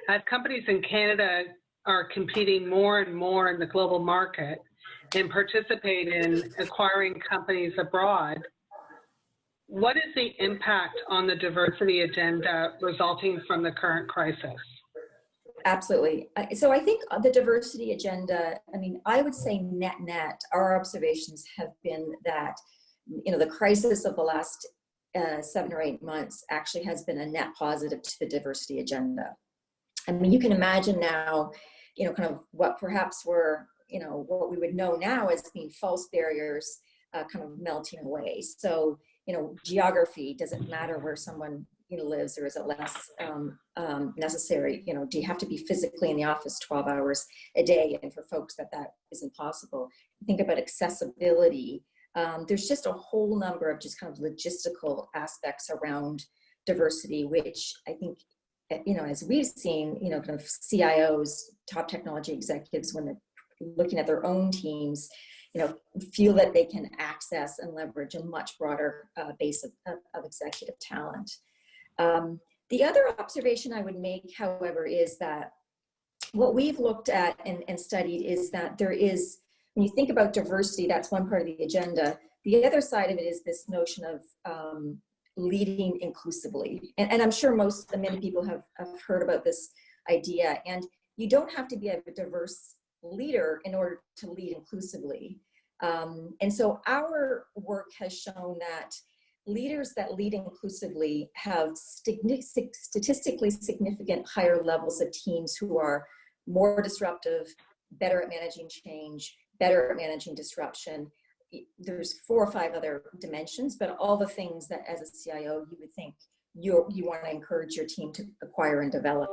As companies in Canada are competing more and more in the global market and participate in acquiring companies abroad, what is the impact on the diversity agenda resulting from the current crisis? Absolutely. So I think the diversity agenda, I mean, I would say net, our observations have been that, you know, the crisis of the last 7 or 8 months actually has been a net positive to the diversity agenda. I mean, you can imagine now, you know, kind of what perhaps were, you know, what we would know now as being false barriers kind of melting away. So, you know, geography, doesn't matter where someone, you know, lives, or is it less necessary? You know, do you have to be physically in the office 12 hours a day? And for folks that isn't possible. Think about accessibility. There's just a whole number of just kind of logistical aspects around diversity, which I think, you know, as we've seen, you know, kind of CIOs, top technology executives, when they're looking at their own teams, you know, feel that they can access and leverage a much broader base of executive talent. The other observation I would make, however, is that what we've looked at and studied is that there is, when you think about diversity, that's one part of the agenda. The other side of it is this notion of leading inclusively. And I'm sure many people have heard about this idea. And you don't have to be a diverse leader in order to lead inclusively. And so our work has shown that leaders that lead inclusively have statistically significant higher levels of teams who are more disruptive, better at managing change, better at managing disruption. There's 4 or 5 other dimensions, but all the things that as a CIO you would think you want to encourage your team to acquire and develop.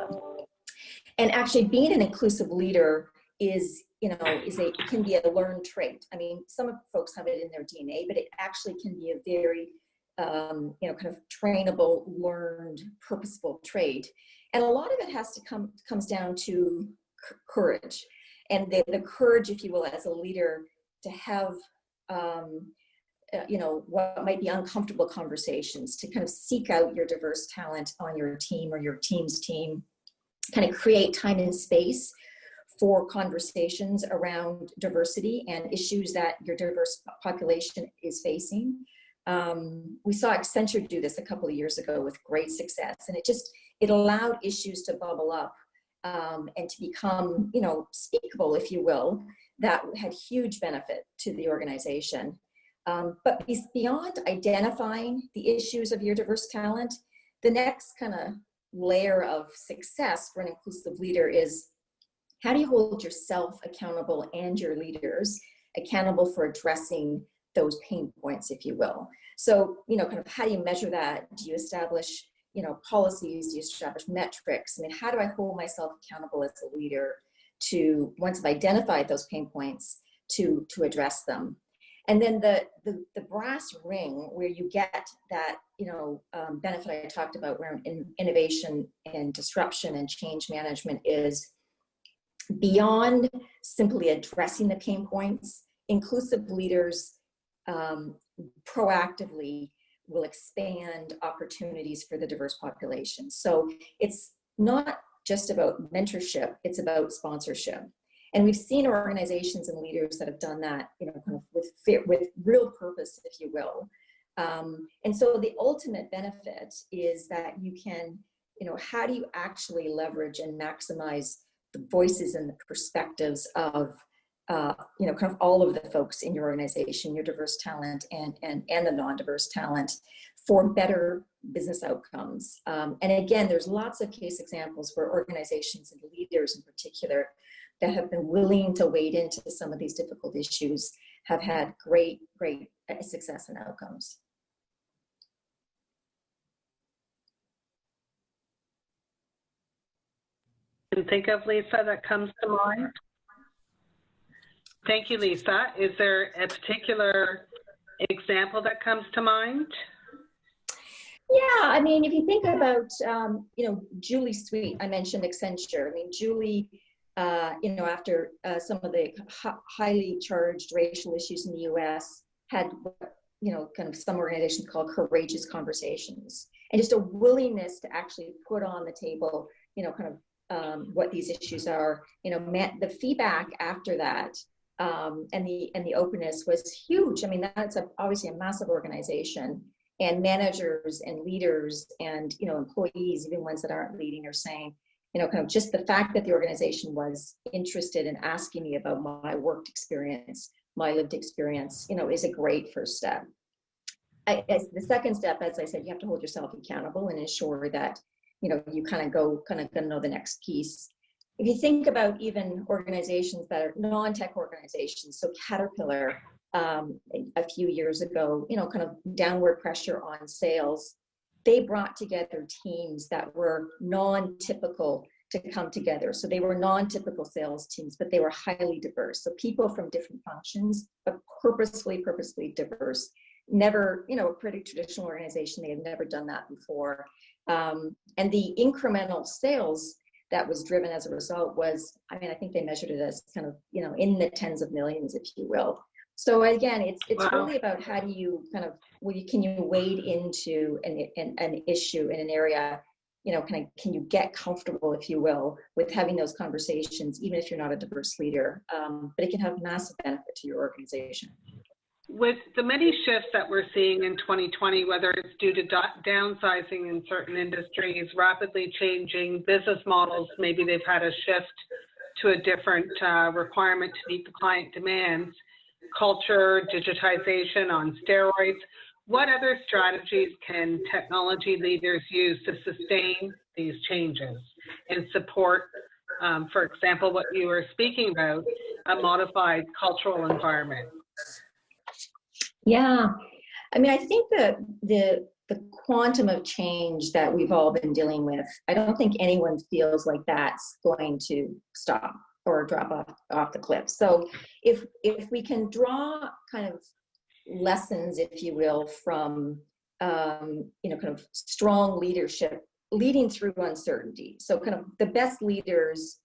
And actually being an inclusive leader is, can be a learned trait. I mean, some of folks have it in their DNA, but it actually can be a very, kind of trainable, learned, purposeful trait. And a lot of it comes down to courage, and the courage, if you will, as a leader to have, what might be uncomfortable conversations, to kind of seek out your diverse talent on your team or your team's team, kind of create time and space for conversations around diversity and issues that your diverse population is facing. We saw Accenture do this a couple of years ago with great success, and it allowed issues to bubble up and to become, speakable, if you will, that had huge benefit to the organization. But beyond identifying the issues of your diverse talent, the next kind of layer of success for an inclusive leader is, how do you hold yourself accountable and your leaders accountable for addressing those pain points, if you will? So, kind of how do you measure that? Do you establish, policies? Do you establish metrics? I mean, how do I hold myself accountable as a leader to, once I've identified those pain points, to address them? And then the brass ring, where you get that, benefit I talked about around innovation and disruption and change management, is beyond simply addressing the pain points. Inclusive leaders proactively will expand opportunities for the diverse population. So it's not just about mentorship, it's about sponsorship. And we've seen organizations and leaders that have done that, kind of with real purpose, if you will. And so the ultimate benefit is that you can, how do you actually leverage and maximize the voices and the perspectives of, kind of all of the folks in your organization, your diverse talent and the non-diverse talent, for better business outcomes. And again, there's lots of case examples where organizations and leaders in particular that have been willing to wade into some of these difficult issues have had great success and outcomes. And think of, Lisa, that comes to mind? Thank you, Lisa. Is there a particular example that comes to mind? Yeah, I mean, if you think about, Julie Sweet, I mentioned Accenture. I mean, Julie, after some of the highly charged racial issues in the US, had, kind of some organizations called courageous conversations, and just a willingness to actually put on the table, kind of what these issues are. The feedback after that and the openness was huge. I mean, that's obviously a massive organization, and managers and leaders and employees, even ones that aren't leading, are saying, kind of just the fact that the organization was interested in asking me about my work experience, my lived experience, is a great first step. The second step, as I said, you have to hold yourself accountable and ensure that you kind of gonna know the next piece. If you think about even organizations that are non-tech organizations, so Caterpillar, a few years ago, kind of downward pressure on sales, they brought together teams that were non-typical to come together. So they were non-typical sales teams, but they were highly diverse. So people from different functions, but purposefully diverse. Never, a pretty traditional organization, they had never done that before. And the incremental sales that was driven as a result was, I think they measured it as kind of, in the tens of millions, if you will. So again, it's wow. Really about how do you kind of, can you wade into an issue in an area, can you get comfortable, if you will, with having those conversations, even if you're not a diverse leader, but it can have massive benefit to your organization. With the many shifts that we're seeing in 2020, whether it's due to downsizing in certain industries, rapidly changing business models, maybe they've had a shift to a different requirement to meet the client demands, culture, digitization on steroids. What other strategies can technology leaders use to sustain these changes and support, for example, what you were speaking about, a modified cultural environment? Yeah, I mean, I think that the quantum of change that we've all been dealing with, I don't think anyone feels like that's going to stop or drop off the cliff. So if we can draw kind of lessons, if you will, from you know, kind of strong leadership leading through uncertainty. So kind of the best leaders,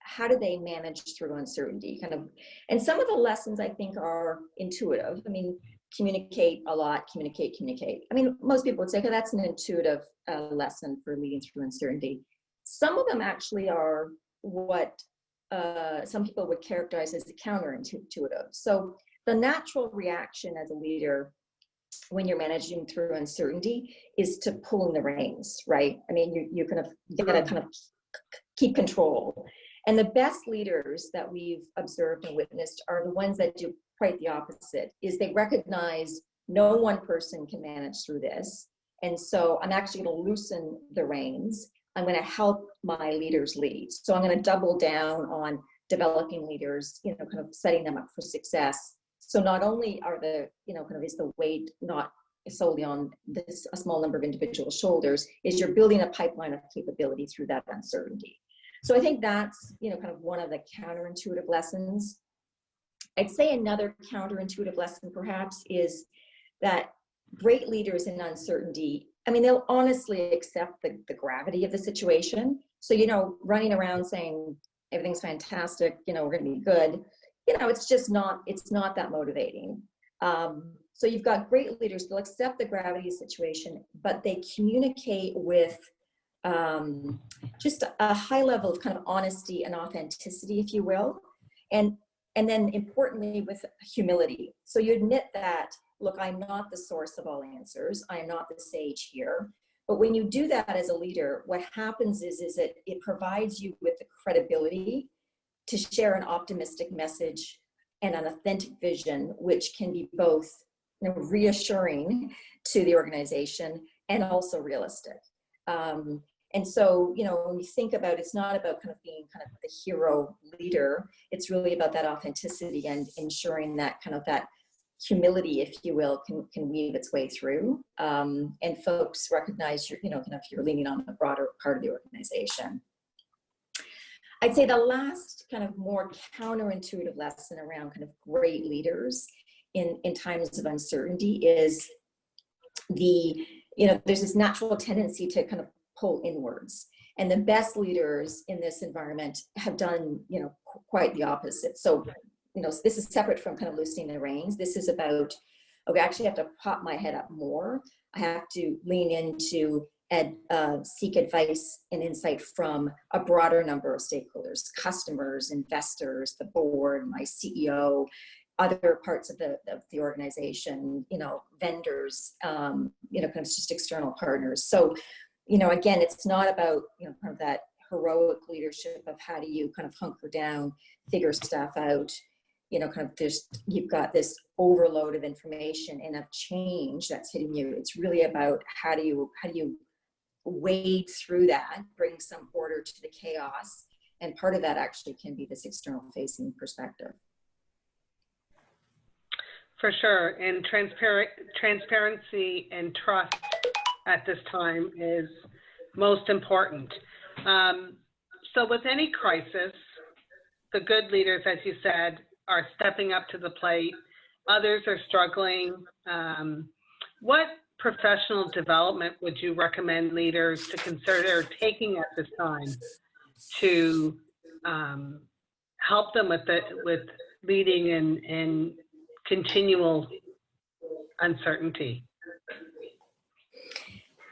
how do they manage through uncertainty? Kind of, and some of the lessons I think are intuitive. I mean, communicate a lot, communicate. I mean, most people would say, okay, that's an intuitive lesson for leading through uncertainty. Some of them actually are what some people would characterize as counterintuitive. So the natural reaction as a leader when you're managing through uncertainty is to pull in the reins, right? I mean, you kind of gotta kind of keep control. And the best leaders that we've observed and witnessed are the ones that do quite the opposite, is they recognize no one person can manage through this. And so I'm actually going to loosen the reins. I'm going to help my leaders lead. So I'm going to double down on developing leaders, you know, kind of setting them up for success. So not only are the, you know, kind of is the weight not solely on this, a small number of individual shoulders, is you're building a pipeline of capability through that uncertainty. So I think that's, you know, kind of one of the counterintuitive lessons. I'd say another counterintuitive lesson perhaps is that great leaders in uncertainty, I mean, they'll honestly accept the gravity of the situation. So, you know, running around saying everything's fantastic, you know, we're going to be good, you know, it's just not, it's not that motivating. So you've got great leaders, they'll accept the gravity of the situation, but they communicate with just a high level of kind of honesty and authenticity, if you will. And then importantly, with humility. So you admit that, look, I'm not the source of all answers. I am not the sage here. But when you do that as a leader, what happens is that it provides you with the credibility to share an optimistic message and an authentic vision, which can be both, you know, reassuring to the organization and also realistic. And so, you know, when we think about, it's not about kind of being kind of the hero leader, it's really about that authenticity and ensuring that kind of that humility, if you will, can weave its way through. And folks recognize you're, you know, kind of you're leaning on the broader part of the organization. I'd say the last kind of more counterintuitive lesson around kind of great leaders in times of uncertainty is the, you know, there's this natural tendency to kind of pull inwards. And the best leaders in this environment have done, you know, quite the opposite. So, you know, this is separate from kind of loosening the reins. This is about, okay, I actually have to pop my head up more. I have to lean into and seek advice and insight from a broader number of stakeholders, customers, investors, the board, my CEO, other parts of the organization, you know, vendors, you know, kind of just external partners. So, you know, again, it's not about, you know, kind of that heroic leadership of how do you kind of hunker down, figure stuff out, you know, kind of you've got this overload of information and of change that's hitting you. It's really about how do you wade through that, bring some order to the chaos. And part of that actually can be this external facing perspective. For sure, and transparency and trust at this time is most important. So with any crisis, the good leaders, as you said, are stepping up to the plate. Others are struggling. What professional development would you recommend leaders to consider taking at this time to help them with leading in continual uncertainty?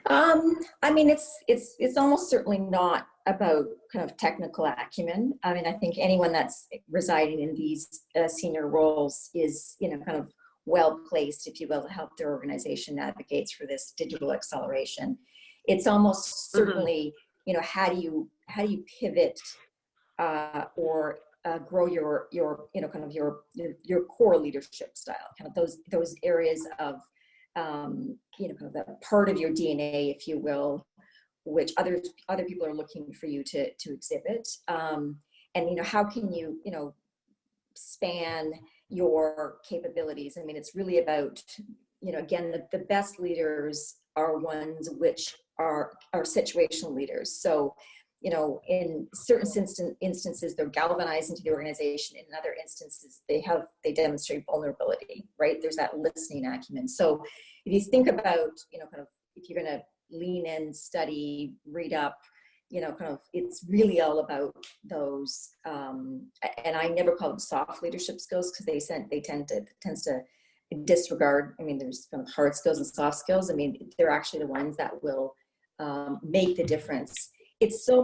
I mean, it's almost certainly not about kind of technical acumen. I mean, I think anyone that's residing in these senior roles is, you know, kind of well placed, if you will, to help their organization navigate through this digital acceleration. It's almost certainly, you know, how do you pivot or grow your kind of your core leadership style, kind of those areas of kind of the part of your DNA, if you will, which other people are looking for you to exhibit. And how can you span your capabilities? I mean, it's really about again, the best leaders are ones which are situational leaders. So in certain instances, they're galvanized into the organization. In other instances, they demonstrate vulnerability, right? There's that listening acumen. So if you think about, kind of, if you're going to lean in, study, read up, kind of, it's really all about those. And I never call them soft leadership skills because they tends to disregard. I mean, there's kind of hard skills and soft skills. I mean, they're actually the ones that will make the difference. It's so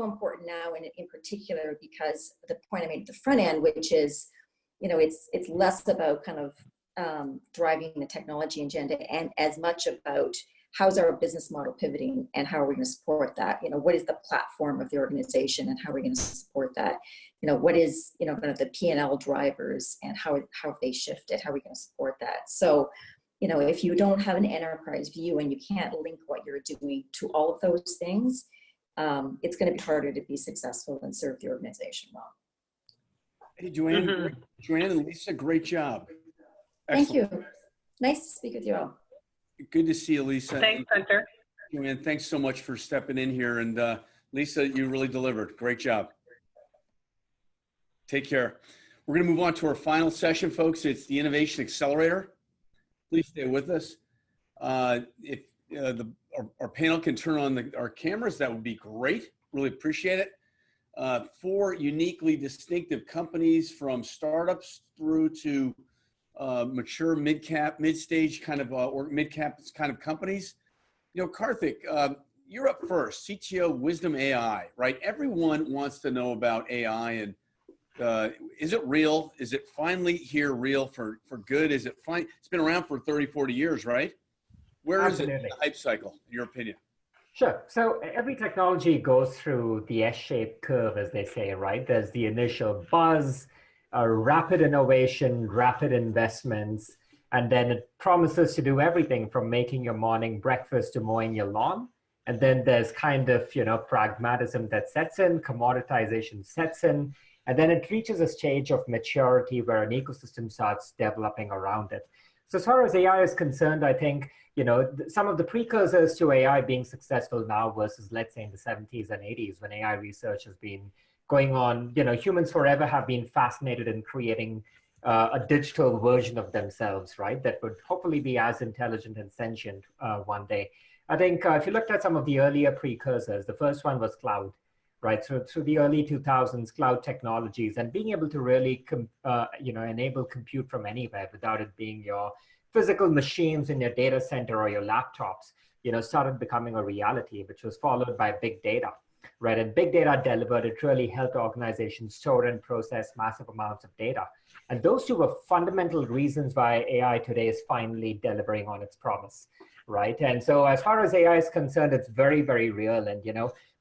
important now, and in particular, because the point I made at the front end, which is, it's less about kind of driving the technology agenda and as much about how's our business model pivoting and how are we going to support that? What is the platform of the organization and how are we going to support that? What is, kind of the P&L drivers and how have they shifted? How are we going to support that? So, if you don't have an enterprise view and you can't link what you're doing to all of those things, it's going to be harder to be successful and serve the organization well. Hey, Joanne, Joanne and Lisa, great job. Excellent. Thank you. Nice to speak with you all. Good to see you, Lisa. Thanks, Hunter. Joanne, thanks so much for stepping in here. And Lisa, you really delivered. Great job. Take care. We're going to move on to our final session, folks. It's the Innovation Accelerator. Please stay with us. If our panel can turn on our cameras, that would be great. Really appreciate it. 4 uniquely distinctive companies, from startups through to mature mid-stage kind of, or mid-cap kind of companies. Karthik, you're up first. CTO Wysdom.AI, right? Everyone wants to know about AI, and is it real? Is it finally here real for good? Is it fine? It's been around for 30, 40 years, right? Where Absolutely. is it in the hype cycle, in your opinion? Sure. So every technology goes through the S-shaped curve, as they say, right? There's the initial buzz, rapid innovation, rapid investments, and then it promises to do everything from making your morning breakfast to mowing your lawn. And then there's kind of, pragmatism that sets in, commoditization sets in, and then it reaches a stage of maturity where an ecosystem starts developing around it. So as far as AI is concerned, I think, some of the precursors to AI being successful now versus, let's say, in the 70s and 80s, when AI research has been going on, humans forever have been fascinated in creating a digital version of themselves, right? That would hopefully be as intelligent and sentient one day. I think if you looked at some of the earlier precursors, the first one was cloud, right? So through the early 2000s, cloud technologies and being able to really, enable compute from anywhere without it being your physical machines in your data center or your laptops, started becoming a reality, which was followed by big data. Right, and big data delivered, it really helped organizations store and process massive amounts of data. And those two were fundamental reasons why AI today is finally delivering on its promise, right? And so as far as AI is concerned, it's very, very real. And,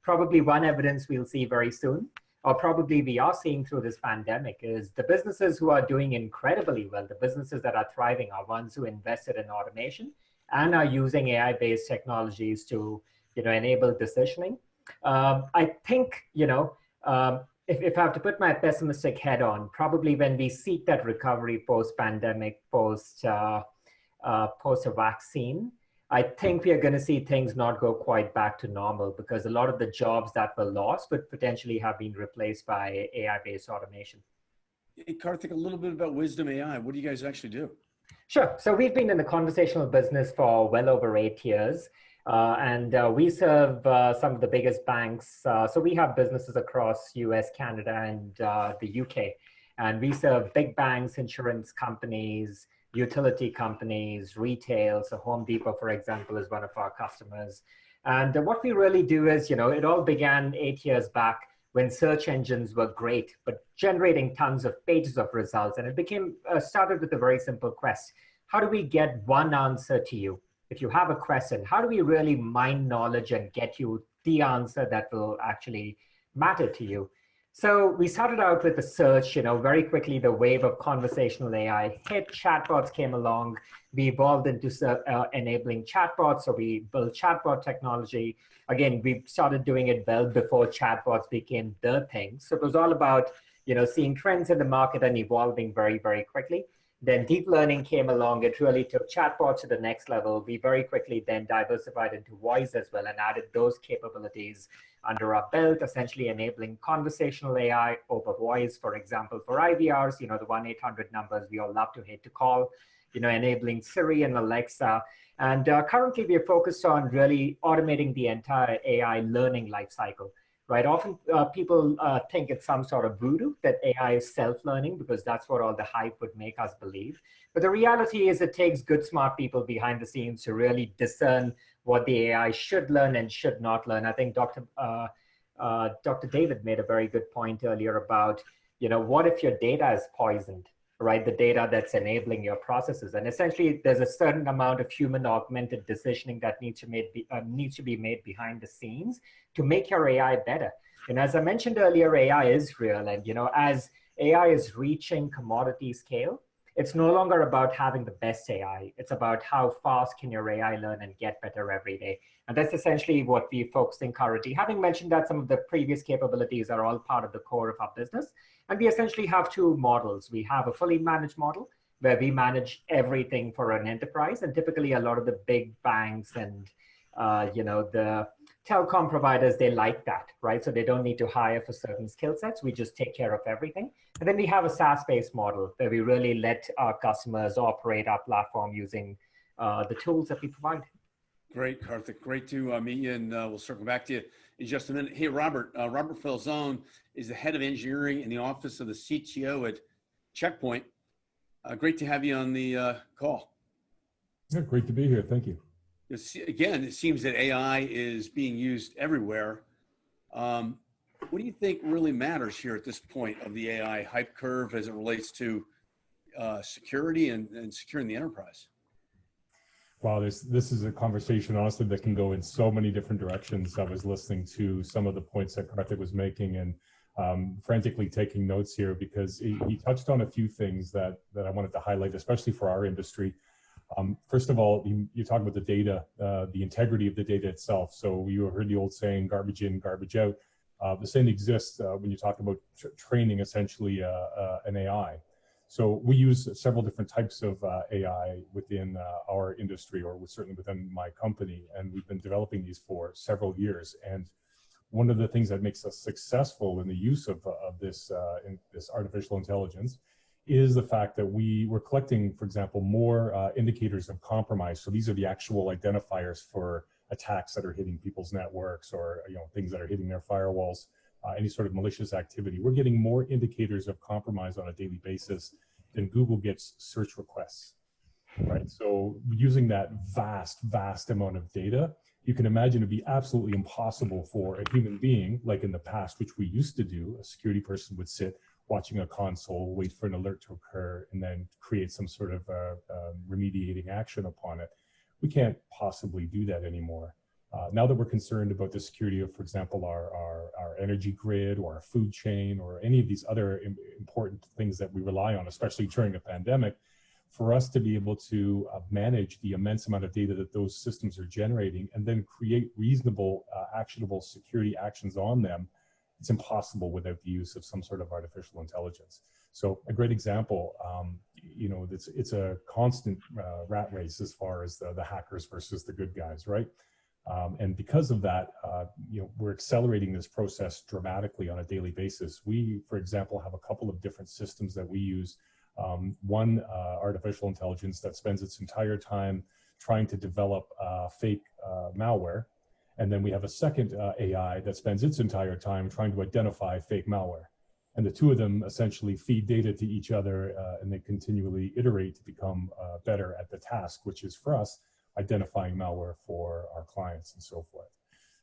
probably one evidence we'll see very soon, or probably we are seeing through this pandemic, is the businesses who are doing incredibly well, the businesses that are thriving are ones who invested in automation and are using AI-based technologies to, enable decisioning. I think, if I have to put my pessimistic head on, probably when we seek that recovery post-pandemic, post a vaccine, I think we are going to see things not go quite back to normal, because a lot of the jobs that were lost would potentially have been replaced by AI-based automation. Hey, Karthik, a little bit about Wysdom.AI. What do you guys actually do? Sure. So we've been in the conversational business for well over 8 years. And we serve some of the biggest banks. So we have businesses across US, Canada, and the UK. And we serve big banks, insurance companies, utility companies, retail. So Home Depot, for example, is one of our customers. And what we really do is, it all began 8 years back when search engines were great, but generating tons of pages of results. And it became started with a very simple quest. How do we get one answer to you? If you have a question, how do we really mine knowledge and get you the answer that will actually matter to you? So we started out with the search, very quickly the wave of conversational AI hit, chatbots came along, we evolved into enabling chatbots, so we built chatbot technology. Again, we started doing it well before chatbots became the thing. So it was all about, seeing trends in the market and evolving very, very quickly. Then deep learning came along. It really took chatbots to the next level. We very quickly then diversified into voice as well and added those capabilities under our belt, essentially enabling conversational AI over voice, for example, for IVRs, the 1-800 numbers we all love to hate to call, enabling Siri and Alexa. And currently we are focused on really automating the entire AI learning lifecycle. Right? Often people think it's some sort of voodoo that AI is self-learning because that's what all the hype would make us believe. But the reality is it takes good, smart people behind the scenes to really discern what the AI should learn and should not learn. I think Dr. David made a very good point earlier about, what if your data is poisoned? Right, the data that's enabling your processes. And essentially, there's a certain amount of human augmented decisioning that needs to be made behind the scenes to make your AI better. And as I mentioned earlier, AI is real. And as AI is reaching commodity scale, it's no longer about having the best AI. It's about how fast can your AI learn and get better every day. And that's essentially what we're focusing currently. Having mentioned that some of the previous capabilities are all part of the core of our business. And we essentially have two models. We have a fully managed model where we manage everything for an enterprise. And typically a lot of the big banks and the telecom providers, they like that, right? So they don't need to hire for certain skill sets. We just take care of everything. And then we have a SaaS-based model where we really let our customers operate our platform using the tools that we provide. Great, Karthik. Great to meet you, and we'll circle back to you in just a minute. Hey, Robert. Robert Falzone is the head of engineering in the office of the CTO at Checkpoint. Great to have you on the call. Yeah, great to be here. Thank you. Again, it seems that AI is being used everywhere. What do you think really matters here at this point of the AI hype curve as it relates to security and securing the enterprise? Wow, this is a conversation, honestly, that can go in so many different directions. I was listening to some of the points that Karthik was making and frantically taking notes here because he touched on a few things that I wanted to highlight, especially for our industry. First of all, you talk about the data, the integrity of the data itself. So you heard the old saying, garbage in, garbage out. The same exists when you talk about training essentially an AI. So we use several different types of AI within our industry, or certainly within my company, and we've been developing these for several years. And one of the things that makes us successful in the use of this artificial intelligence is the fact that we're collecting, for example, more indicators of compromise. So these are the actual identifiers for attacks that are hitting people's networks, or things that are hitting their firewalls. Any sort of malicious activity. We're getting more indicators of compromise on a daily basis than Google gets search requests, right? So using that vast amount of data, you can imagine it'd be absolutely impossible for a human being, like in the past, which we used to do. A security person would sit watching a console, wait for an alert to occur, and then create some sort of remediating action upon it. We can't possibly do that anymore. Now that we're concerned about the security of, for example, our energy grid or our food chain or any of these other important things that we rely on, especially during a pandemic, for us to be able to manage the immense amount of data that those systems are generating and then create reasonable, actionable security actions on them, it's impossible without the use of some sort of artificial intelligence. So a great example, it's a constant rat race as far as the hackers versus the good guys, right? And because of that, we're accelerating this process dramatically on a daily basis. We, for example, have a couple of different systems that we use. One, artificial intelligence that spends its entire time trying to develop fake malware. And then we have a second AI that spends its entire time trying to identify fake malware. And the two of them essentially feed data to each other, and they continually iterate to become better at the task, which is for us, identifying malware for our clients and so forth.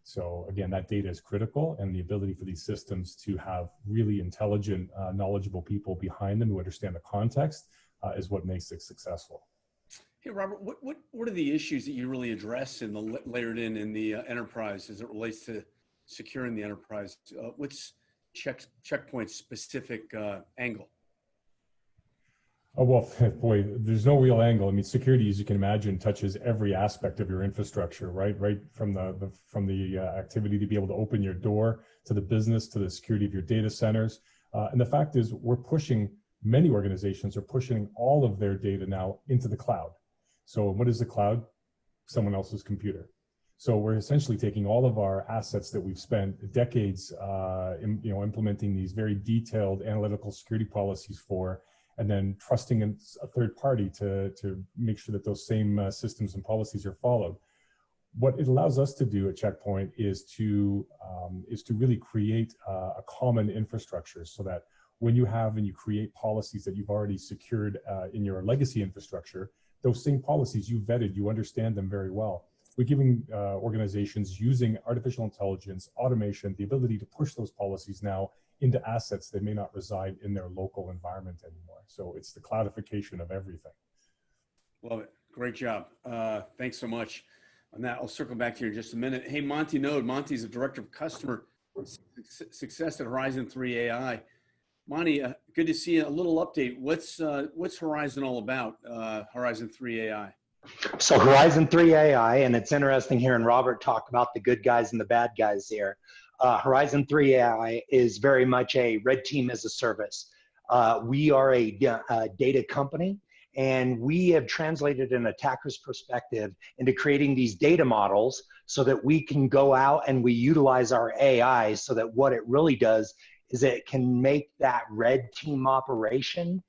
So again, that data is critical, and the ability for these systems to have really intelligent, knowledgeable people behind them who understand the context is what makes it successful. Hey, Robert, what are the issues that you really address in layered in the enterprise as it relates to securing the enterprise? What's checkpoint specific angle? Oh, well, boy, there's no real angle. I mean, security, as you can imagine, touches every aspect of your infrastructure, right? Right from the activity to be able to open your door, to the business, to the security of your data centers. And the fact is, many organizations are pushing all of their data now into the cloud. So what is the cloud? Someone else's computer. So we're essentially taking all of our assets that we've spent decades, implementing these very detailed analytical security policies for, and then trusting in a third party to make sure that those same systems and policies are followed. What it allows us to do at Checkpoint is to really create a common infrastructure, so that when you have and you create policies that you've already secured in your legacy infrastructure, those same policies you vetted, you understand them very well. We're giving organizations using artificial intelligence, automation, the ability to push those policies now into assets that may not reside in their local environment anymore. So it's the cloudification of everything. Love it. Great job. Thanks so much on that. I'll circle back to you in just a minute. Hey, Monti Knode. Monti's the Director of Customer Success at Horizon 3 AI. Monti, good to see you. A little update. What's Horizon all about, Horizon 3 AI? So Horizon 3 AI, and it's interesting hearing Robert talk about the good guys and the bad guys here. Horizon 3 AI is very much a red team as a service. We are a data company, and we have translated an attacker's perspective into creating these data models so that we can go out and we utilize our AI, so that what it really does is it can make that red team operation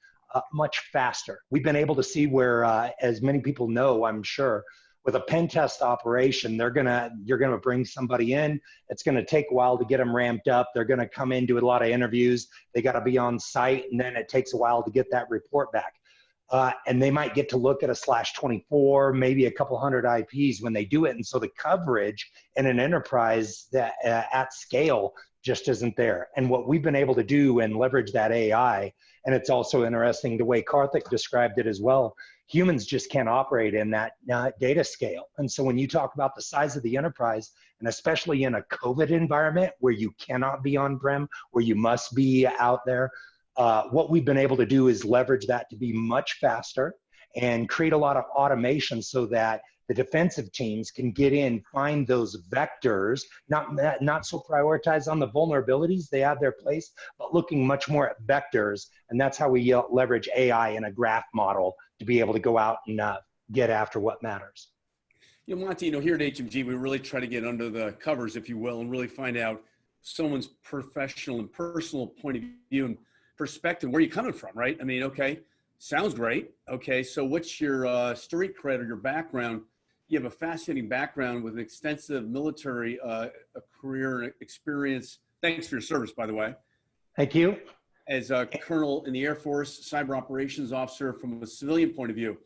much faster. We've been able to see where, as many people know, I'm sure, with a pen test operation, you're gonna bring somebody in. It's gonna take a while to get them ramped up. They're gonna come in, do a lot of interviews. They gotta be on site, and then it takes a while to get that report back. And they might get to look at a /24, maybe a couple hundred IPs when they do it. And so the coverage in an enterprise that at scale just isn't there. And what we've been able to do and leverage that AI, and it's also interesting the way Karthik described it as well, humans just can't operate in that data scale. And so when you talk about the size of the enterprise, and especially in a COVID environment where you cannot be on-prem, where you must be out there, what we've been able to do is leverage that to be much faster and create a lot of automation so that the defensive teams can get in, find those vectors, not so prioritized on the vulnerabilities, they have their place, but looking much more at vectors. And that's how we leverage AI in a graph model to be able to go out and get after what matters. You know, Monti, here at HMG, we really try to get under the covers, if you will, and really find out someone's professional and personal point of view and perspective. Where are you coming from, right? I mean, okay, sounds great. Okay, so what's your street cred or your background? You have a fascinating background with an extensive military career and experience. Thanks for your service, by the way. Thank you. As a colonel in the Air Force, cyber operations officer from a civilian point of view.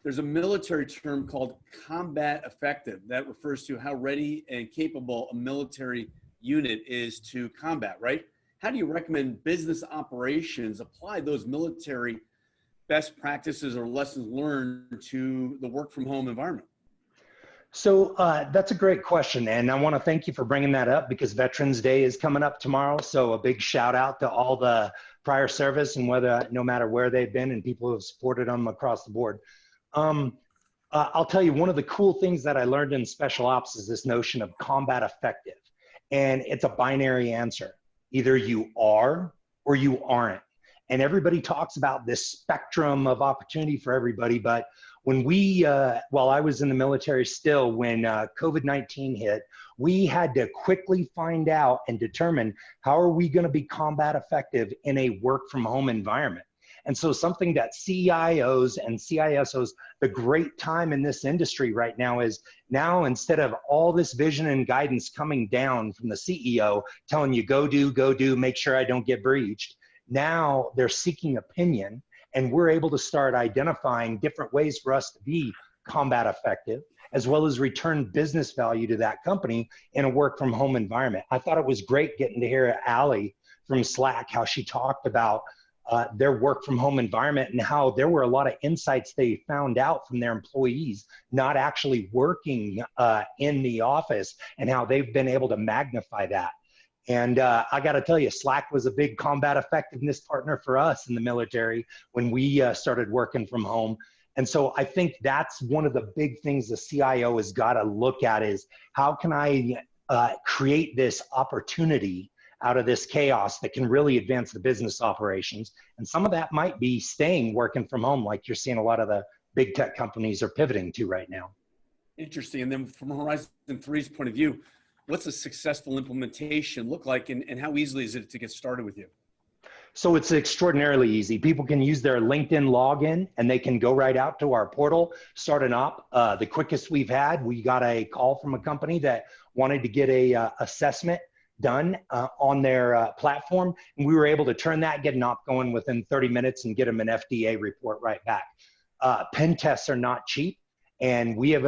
There's a military term called combat effective that refers to how ready and capable a military unit is to combat, right? How do you recommend business operations apply those military best practices or lessons learned to the work from home environment? So that's a great question, and I want to thank you for bringing that up, because Veterans Day is coming up tomorrow. So a big shout out to all the prior service, and no matter where they've been, and people who have supported them across the board. I'll tell you, one of the cool things that I learned in special ops is this notion of combat effective, and it's a binary answer. Either you are or you aren't. And everybody talks about this spectrum of opportunity for everybody, but when while I was in the military still, when COVID-19 hit, we had to quickly find out and determine how are we going to be combat effective in a work from home environment. And so something that CIOs and CISOs, the great time in this industry right now is now, instead of all this vision and guidance coming down from the CEO telling you go do, make sure I don't get breached, now they're seeking opinion, and we're able to start identifying different ways for us to be combat effective, as well as return business value to that company in a work from home environment. I thought it was great getting to hear Allie from Slack, how she talked about their work from home environment and how there were a lot of insights they found out from their employees not actually working in the office, and how they've been able to magnify that. And I got to tell you, Slack was a big combat effectiveness partner for us in the military when we started working from home. And so I think that's one of the big things the CIO has got to look at is how can I create this opportunity out of this chaos that can really advance the business operations. And some of that might be staying working from home, like you're seeing a lot of the big tech companies are pivoting to right now. Interesting. And then from Horizon 3's point of view, what's a successful implementation look like, and how easily is it to get started with you? So it's extraordinarily easy. People can use their LinkedIn login and they can go right out to our portal, start an op. The quickest we've had, we got a call from a company that wanted to get a assessment done on their platform. And we were able to turn that, get an op going within 30 minutes and get them an FDA report right back. Pen tests are not cheap. And we have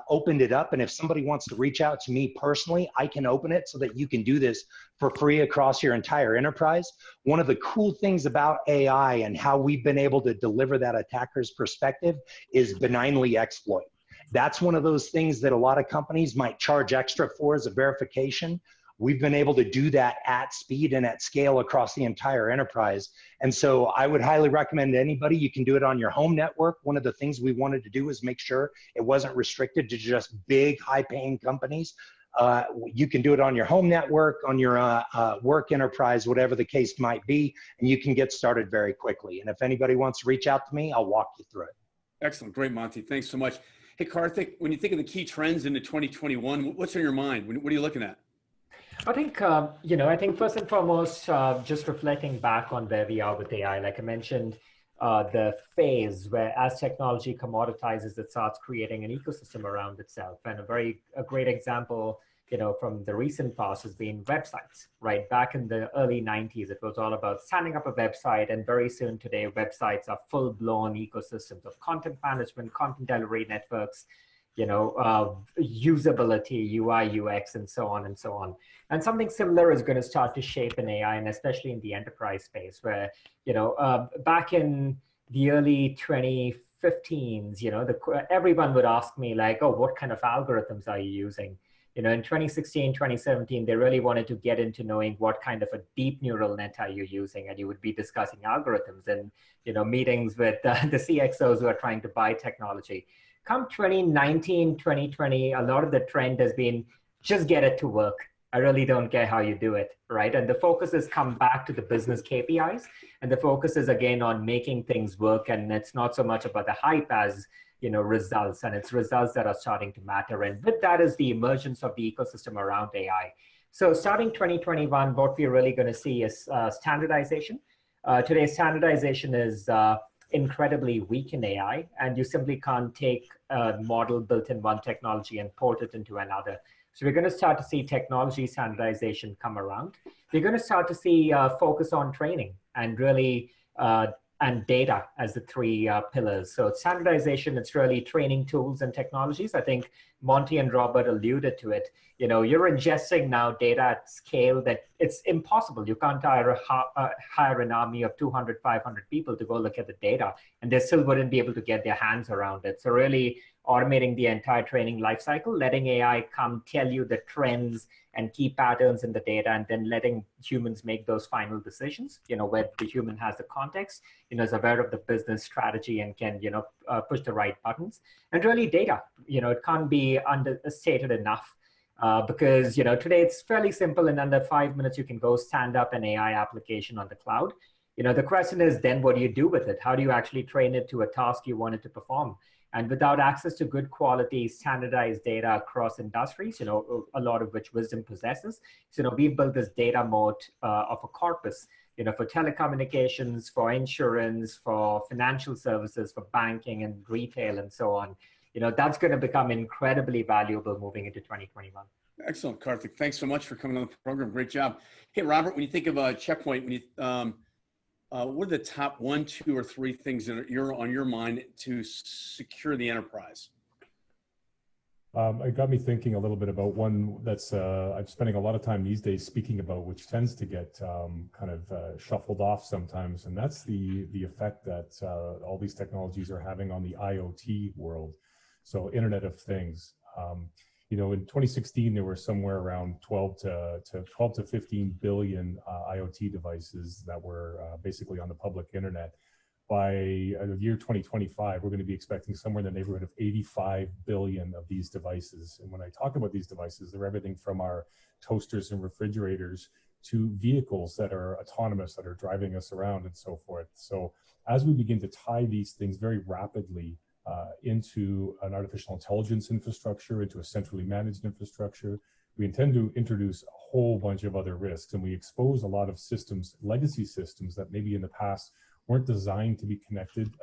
opened it up. And if somebody wants to reach out to me personally, I can open it so that you can do this for free across your entire enterprise. One of the cool things about AI and how we've been able to deliver that attacker's perspective is benignly exploit. That's one of those things that a lot of companies might charge extra for as a verification. We've been able to do that at speed and at scale across the entire enterprise. And so I would highly recommend to anybody, you can do it on your home network. One of the things we wanted to do is make sure it wasn't restricted to just big, high-paying companies. You can do it on your home network, on your work enterprise, whatever the case might be, and you can get started very quickly. And if anybody wants to reach out to me, I'll walk you through it. Excellent. Great, Monty. Thanks so much. Hey, Karthik, when you think of the key trends into 2021, what's on your mind? What are you looking at? I think, I think first and foremost, just reflecting back on where we are with AI, like I mentioned, the phase where as technology commoditizes, it starts creating an ecosystem around itself. And a great example, from the recent past has been websites, right? Back in the early 90s, it was all about standing up a website. And very soon today, websites are full-blown ecosystems of content management, content delivery networks, usability, UI, UX, and so on and so on. And something similar is going to start to shape in AI, and especially in the enterprise space where, back in the early 2015s, everyone would ask me like, oh, what kind of algorithms are you using? In 2016, 2017, they really wanted to get into knowing what kind of a deep neural net are you using, and you would be discussing algorithms and, meetings with the CXOs who are trying to buy technology. Come 2019, 2020, a lot of the trend has been just get it to work. I really don't care how you do it, right? And the focus has come back to the business KPIs, and the focus is again on making things work. And it's not so much about the hype as, results, and it's results that are starting to matter. And with that is the emergence of the ecosystem around AI. So starting 2021, what we're really going to see is standardization. Today, standardization is incredibly weak in AI, and you simply can't take a model built in one technology and port it into another. So we're going to start to see technology standardization come around. We're going to start to see focus on training and really and data as the three pillars. So standardization, it's really training tools and technologies. I think Monty and Robert alluded to it. You're ingesting now data at scale that it's impossible. You can't hire an army of 200, 500 people to go look at the data, and they still wouldn't be able to get their hands around it. So really automating the entire training lifecycle, letting AI come tell you the trends and key patterns in the data, and then letting humans make those final decisions, where the human has the context, is aware of the business strategy and can, push the right buttons. And really data, it can't be understated enough because, today it's fairly simple. In under 5 minutes, you can go stand up an AI application on the cloud. The question is then what do you do with it? How do you actually train it to a task you want it to perform? And without access to good quality standardized data across industries, a lot of which Wysdom possesses, so we've built this data moat of a corpus, for telecommunications, for insurance, for financial services, for banking and retail and so on. That's going to become incredibly valuable moving into 2021. Excellent, Karthik. Thanks so much for coming on the program. Great job. Hey, Robert, when you think of Checkpoint, what are the top 1, 2, or 3 things that are on your mind to secure the enterprise? It got me thinking a little bit about one that's I'm spending a lot of time these days speaking about, which tends to get kind of shuffled off sometimes, and that's the effect that all these technologies are having on the IoT world, so Internet of Things. You know, in 2016, there were somewhere around 12 to 15 billion IoT devices that were basically on the public internet. By the year 2025, we're going to be expecting somewhere in the neighborhood of 85 billion of these devices. And when I talk about these devices, they're everything from our toasters and refrigerators to vehicles that are autonomous, that are driving us around and so forth. So as we begin to tie these things very rapidly into an artificial intelligence infrastructure, into a centrally managed infrastructure, we intend to introduce a whole bunch of other risks. And we expose a lot of systems, legacy systems that maybe in the past weren't designed to be connected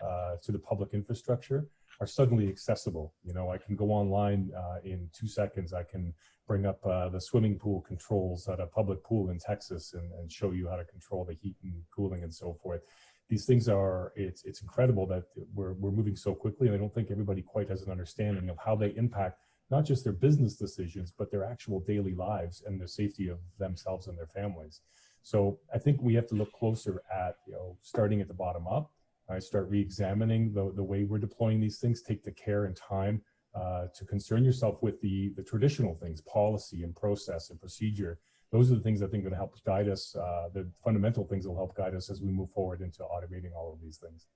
to the public infrastructure, are suddenly accessible. You know, I can go online in 2 seconds. I can bring up the swimming pool controls at a public pool in Texas and show you how to control the heat and cooling and so forth. These things are, it's incredible that we're moving so quickly, and I don't think everybody quite has an understanding of how they impact not just their business decisions, but their actual daily lives and the safety of themselves and their families. So I think we have to look closer at, you know, starting at the bottom up. I start re-examining the way we're deploying these things, take the care and time to concern yourself with the traditional things, policy and process and procedure. Those are the things I think are going to help guide us, the fundamental things that will help guide us as we move forward into automating all of these things.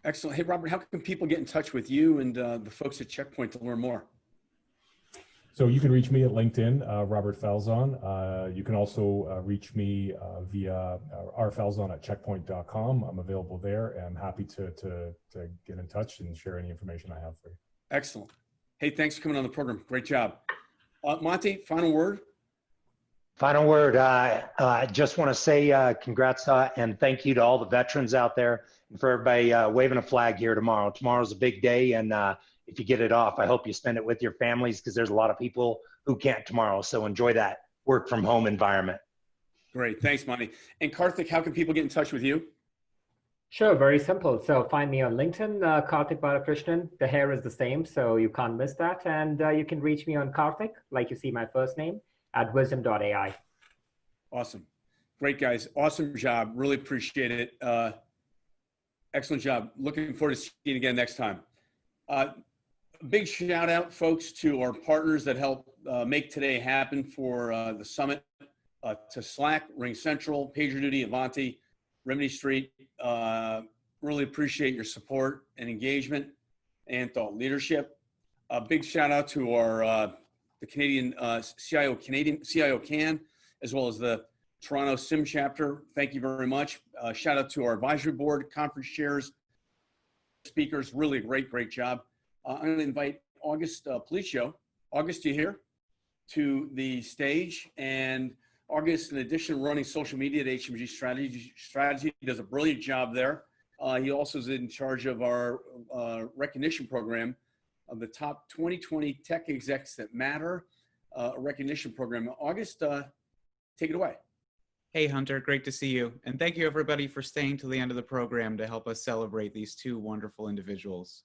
Excellent. Hey, Robert, how can people get in touch with you and the folks at Checkpoint to learn more? So you can reach me at LinkedIn, Robert Falzon. You can also reach me via rfalzon@checkpoint.com. I'm available there, and I'm happy to get in touch and share any information I have for you. Excellent. Hey, thanks for coming on the program. Great job. Monty, final word? Final word, I just want to say congrats and thank you to all the veterans out there and for everybody waving a flag here tomorrow. Tomorrow's a big day, and if you get it off, I hope you spend it with your families, because there's a lot of people who can't tomorrow. So enjoy that work from home environment. Great. Thanks, Monty. And Karthik, how can people get in touch with you? Sure, very simple. So find me on LinkedIn, Karthik Balakrishnan. The hair is the same, so you can't miss that. And you can reach me on Karthik, like you see my first name, at Wysdom.AI. Awesome. Great, guys. Awesome job. Really appreciate it. Excellent job. Looking forward to seeing you again next time. Big shout out, folks, to our partners that help make today happen for the summit, to Slack, Ring Central, PagerDuty, Avanti, Rimini Street. Really appreciate your support and engagement and thought leadership. A big shout out to our the Canadian CIO Can, as well as the Toronto Sim chapter. Thank you very much. Shout out to our advisory board, conference chairs, speakers. Really great job. I'm going to invite August Policio. August, you here? To the stage. And August, in addition to running social media at HMG Strategy, does a brilliant job there. He also is in charge of our recognition program of the top 2020 tech execs that matter, a recognition program. August, take it away. Hey, Hunter, great to see you. And thank you, everybody, for staying till the end of the program to help us celebrate these two wonderful individuals.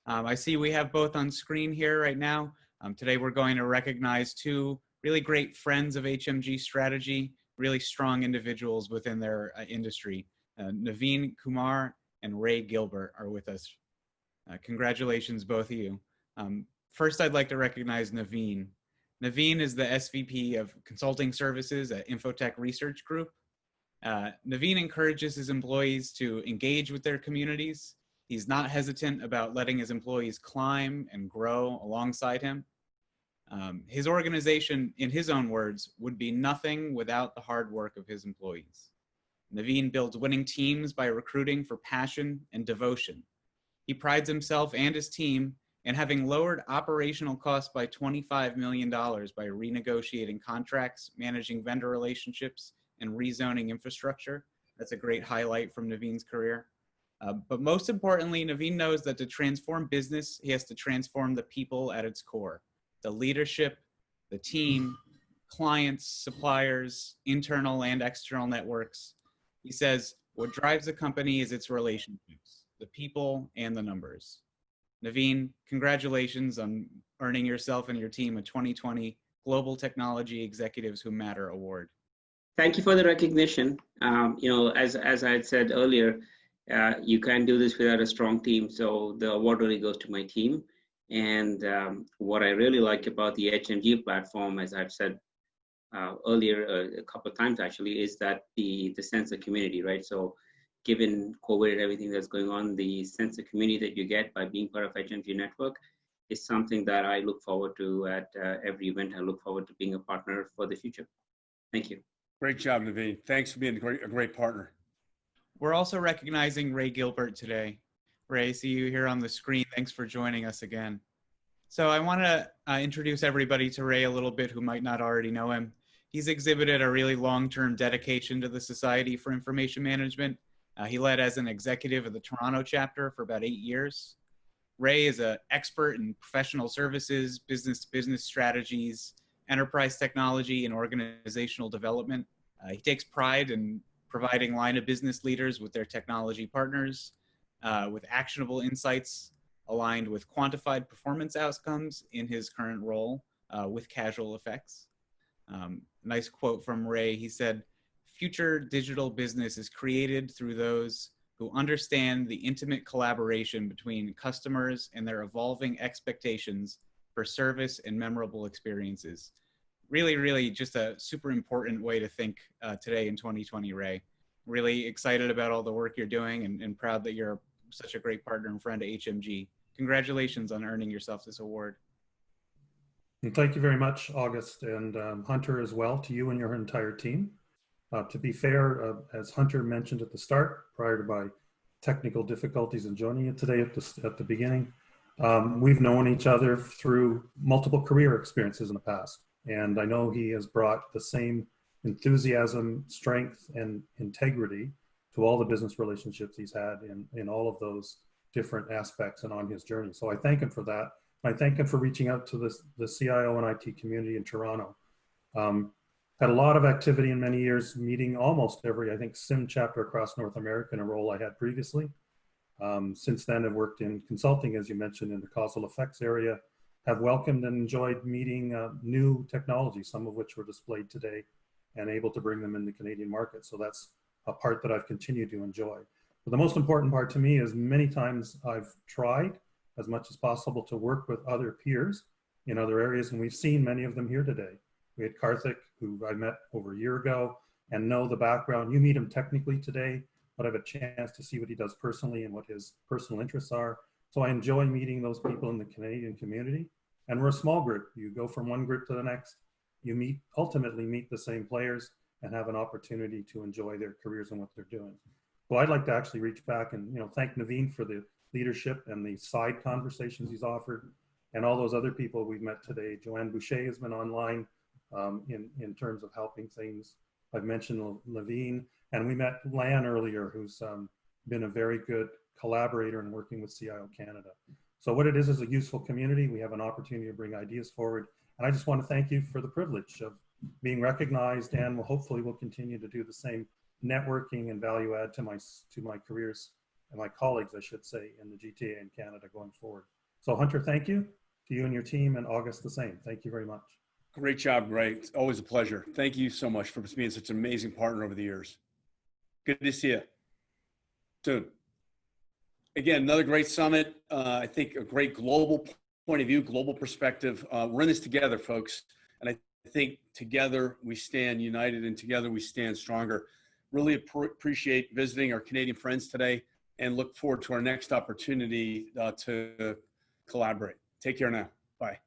I see we have both on screen here right now. Today, we're going to recognize two really great friends of HMG Strategy, really strong individuals within their industry. Naveen Kumar and Ray Gilbert are with us. Congratulations, both of you. First, I'd like to recognize Naveen. Naveen is the SVP of Consulting Services at Infotech Research Group. Naveen encourages his employees to engage with their communities. He's not hesitant about letting his employees climb and grow alongside him. His organization, in his own words, would be nothing without the hard work of his employees. Naveen builds winning teams by recruiting for passion and devotion. He prides himself and his team in having lowered operational costs by $25 million by renegotiating contracts, managing vendor relationships, and rezoning infrastructure. That's a great highlight from Naveen's career. But most importantly, Naveen knows that to transform business, he has to transform the people at its core. The leadership, the team, clients, suppliers, internal and external networks. He says, what drives a company is its relationships, the people and the numbers. Naveen, congratulations on earning yourself and your team a 2020 Global Technology Executives Who Matter Award. Thank you for the recognition. As I had said earlier, you can't do this without a strong team. So the award really goes to my team. And what I really like about the HMG platform, as I've said earlier a couple of times actually, is that the sense of community, right? So given COVID and everything that's going on, the sense of community that you get by being part of HMG network is something that I look forward to at every event. I look forward to being a partner for the future. Thank you. Great job, Naveen. Thanks for being a great partner. We're also recognizing Ray Gilbert today. Ray, see you here on the screen. Thanks for joining us again. So I want to introduce everybody to Ray a little bit who might not already know him. He's exhibited a really long-term dedication to the Society for Information Management. He led as an executive of the Toronto chapter for about 8 years. Ray is an expert in professional services, business-to-business strategies, enterprise technology, and organizational development. He takes pride in providing line of business leaders with their technology partners, with actionable insights aligned with quantified performance outcomes in his current role with casual effects. Nice quote from Ray. He said, "Future digital business is created through those who understand the intimate collaboration between customers and their evolving expectations for service and memorable experiences." Really, really just a super important way to think today in 2020, Ray. Really excited about all the work you're doing and proud that you're such a great partner and friend to HMG. Congratulations on earning yourself this award. And thank you very much, August, and Hunter as well, to you and your entire team. To be fair, as Hunter mentioned at the start, prior to my technical difficulties in joining you today at the beginning, we've known each other through multiple career experiences in the past. And I know he has brought the same enthusiasm, strength, and integrity to all the business relationships he's had in all of those different aspects and on his journey. So I thank him for that. I thank him for reaching out to the CIO and IT community in Toronto. Had a lot of activity in many years, meeting almost every, I think, SIM chapter across North America in a role I had previously. Since then, I've worked in consulting, as you mentioned, in the causal effects area, have welcomed and enjoyed meeting new technologies, some of which were displayed today, and able to bring them in the Canadian market. So that's a part that I've continued to enjoy. But the most important part to me is many times I've tried as much as possible to work with other peers in other areas, and we've seen many of them here today. We had Karthik, who I met over a year ago, and know the background. You meet him technically today, but I have a chance to see what he does personally and what his personal interests are. So I enjoy meeting those people in the Canadian community. And we're a small group. You go from one group to the next. You ultimately meet the same players and have an opportunity to enjoy their careers and what they're doing. Well, I'd like to actually reach back and thank Naveen for the leadership and the side conversations he's offered, and all those other people we've met today. Joanne Boucher has been online in terms of helping things. I've mentioned Naveen, and we met Lan earlier, who's been a very good collaborator in working with CIO Canada. So what it is a useful community. We have an opportunity to bring ideas forward. And I just want to thank you for the privilege of being recognized, and hopefully we'll continue to do the same networking and value add to my careers and my colleagues, I should say, in the GTA in Canada going forward. So Hunter, thank you to you and your team, and August the same. Thank you very much. Great job, Ray. It's always a pleasure. Thank you so much for being such an amazing partner over the years. Good to see you soon. Again, another great summit. I think a great global point of view, global perspective. We're in this together, folks. And I think together we stand united, and together we stand stronger. Really appreciate visiting our Canadian friends today, and look forward to our next opportunity to collaborate. Take care now. Bye.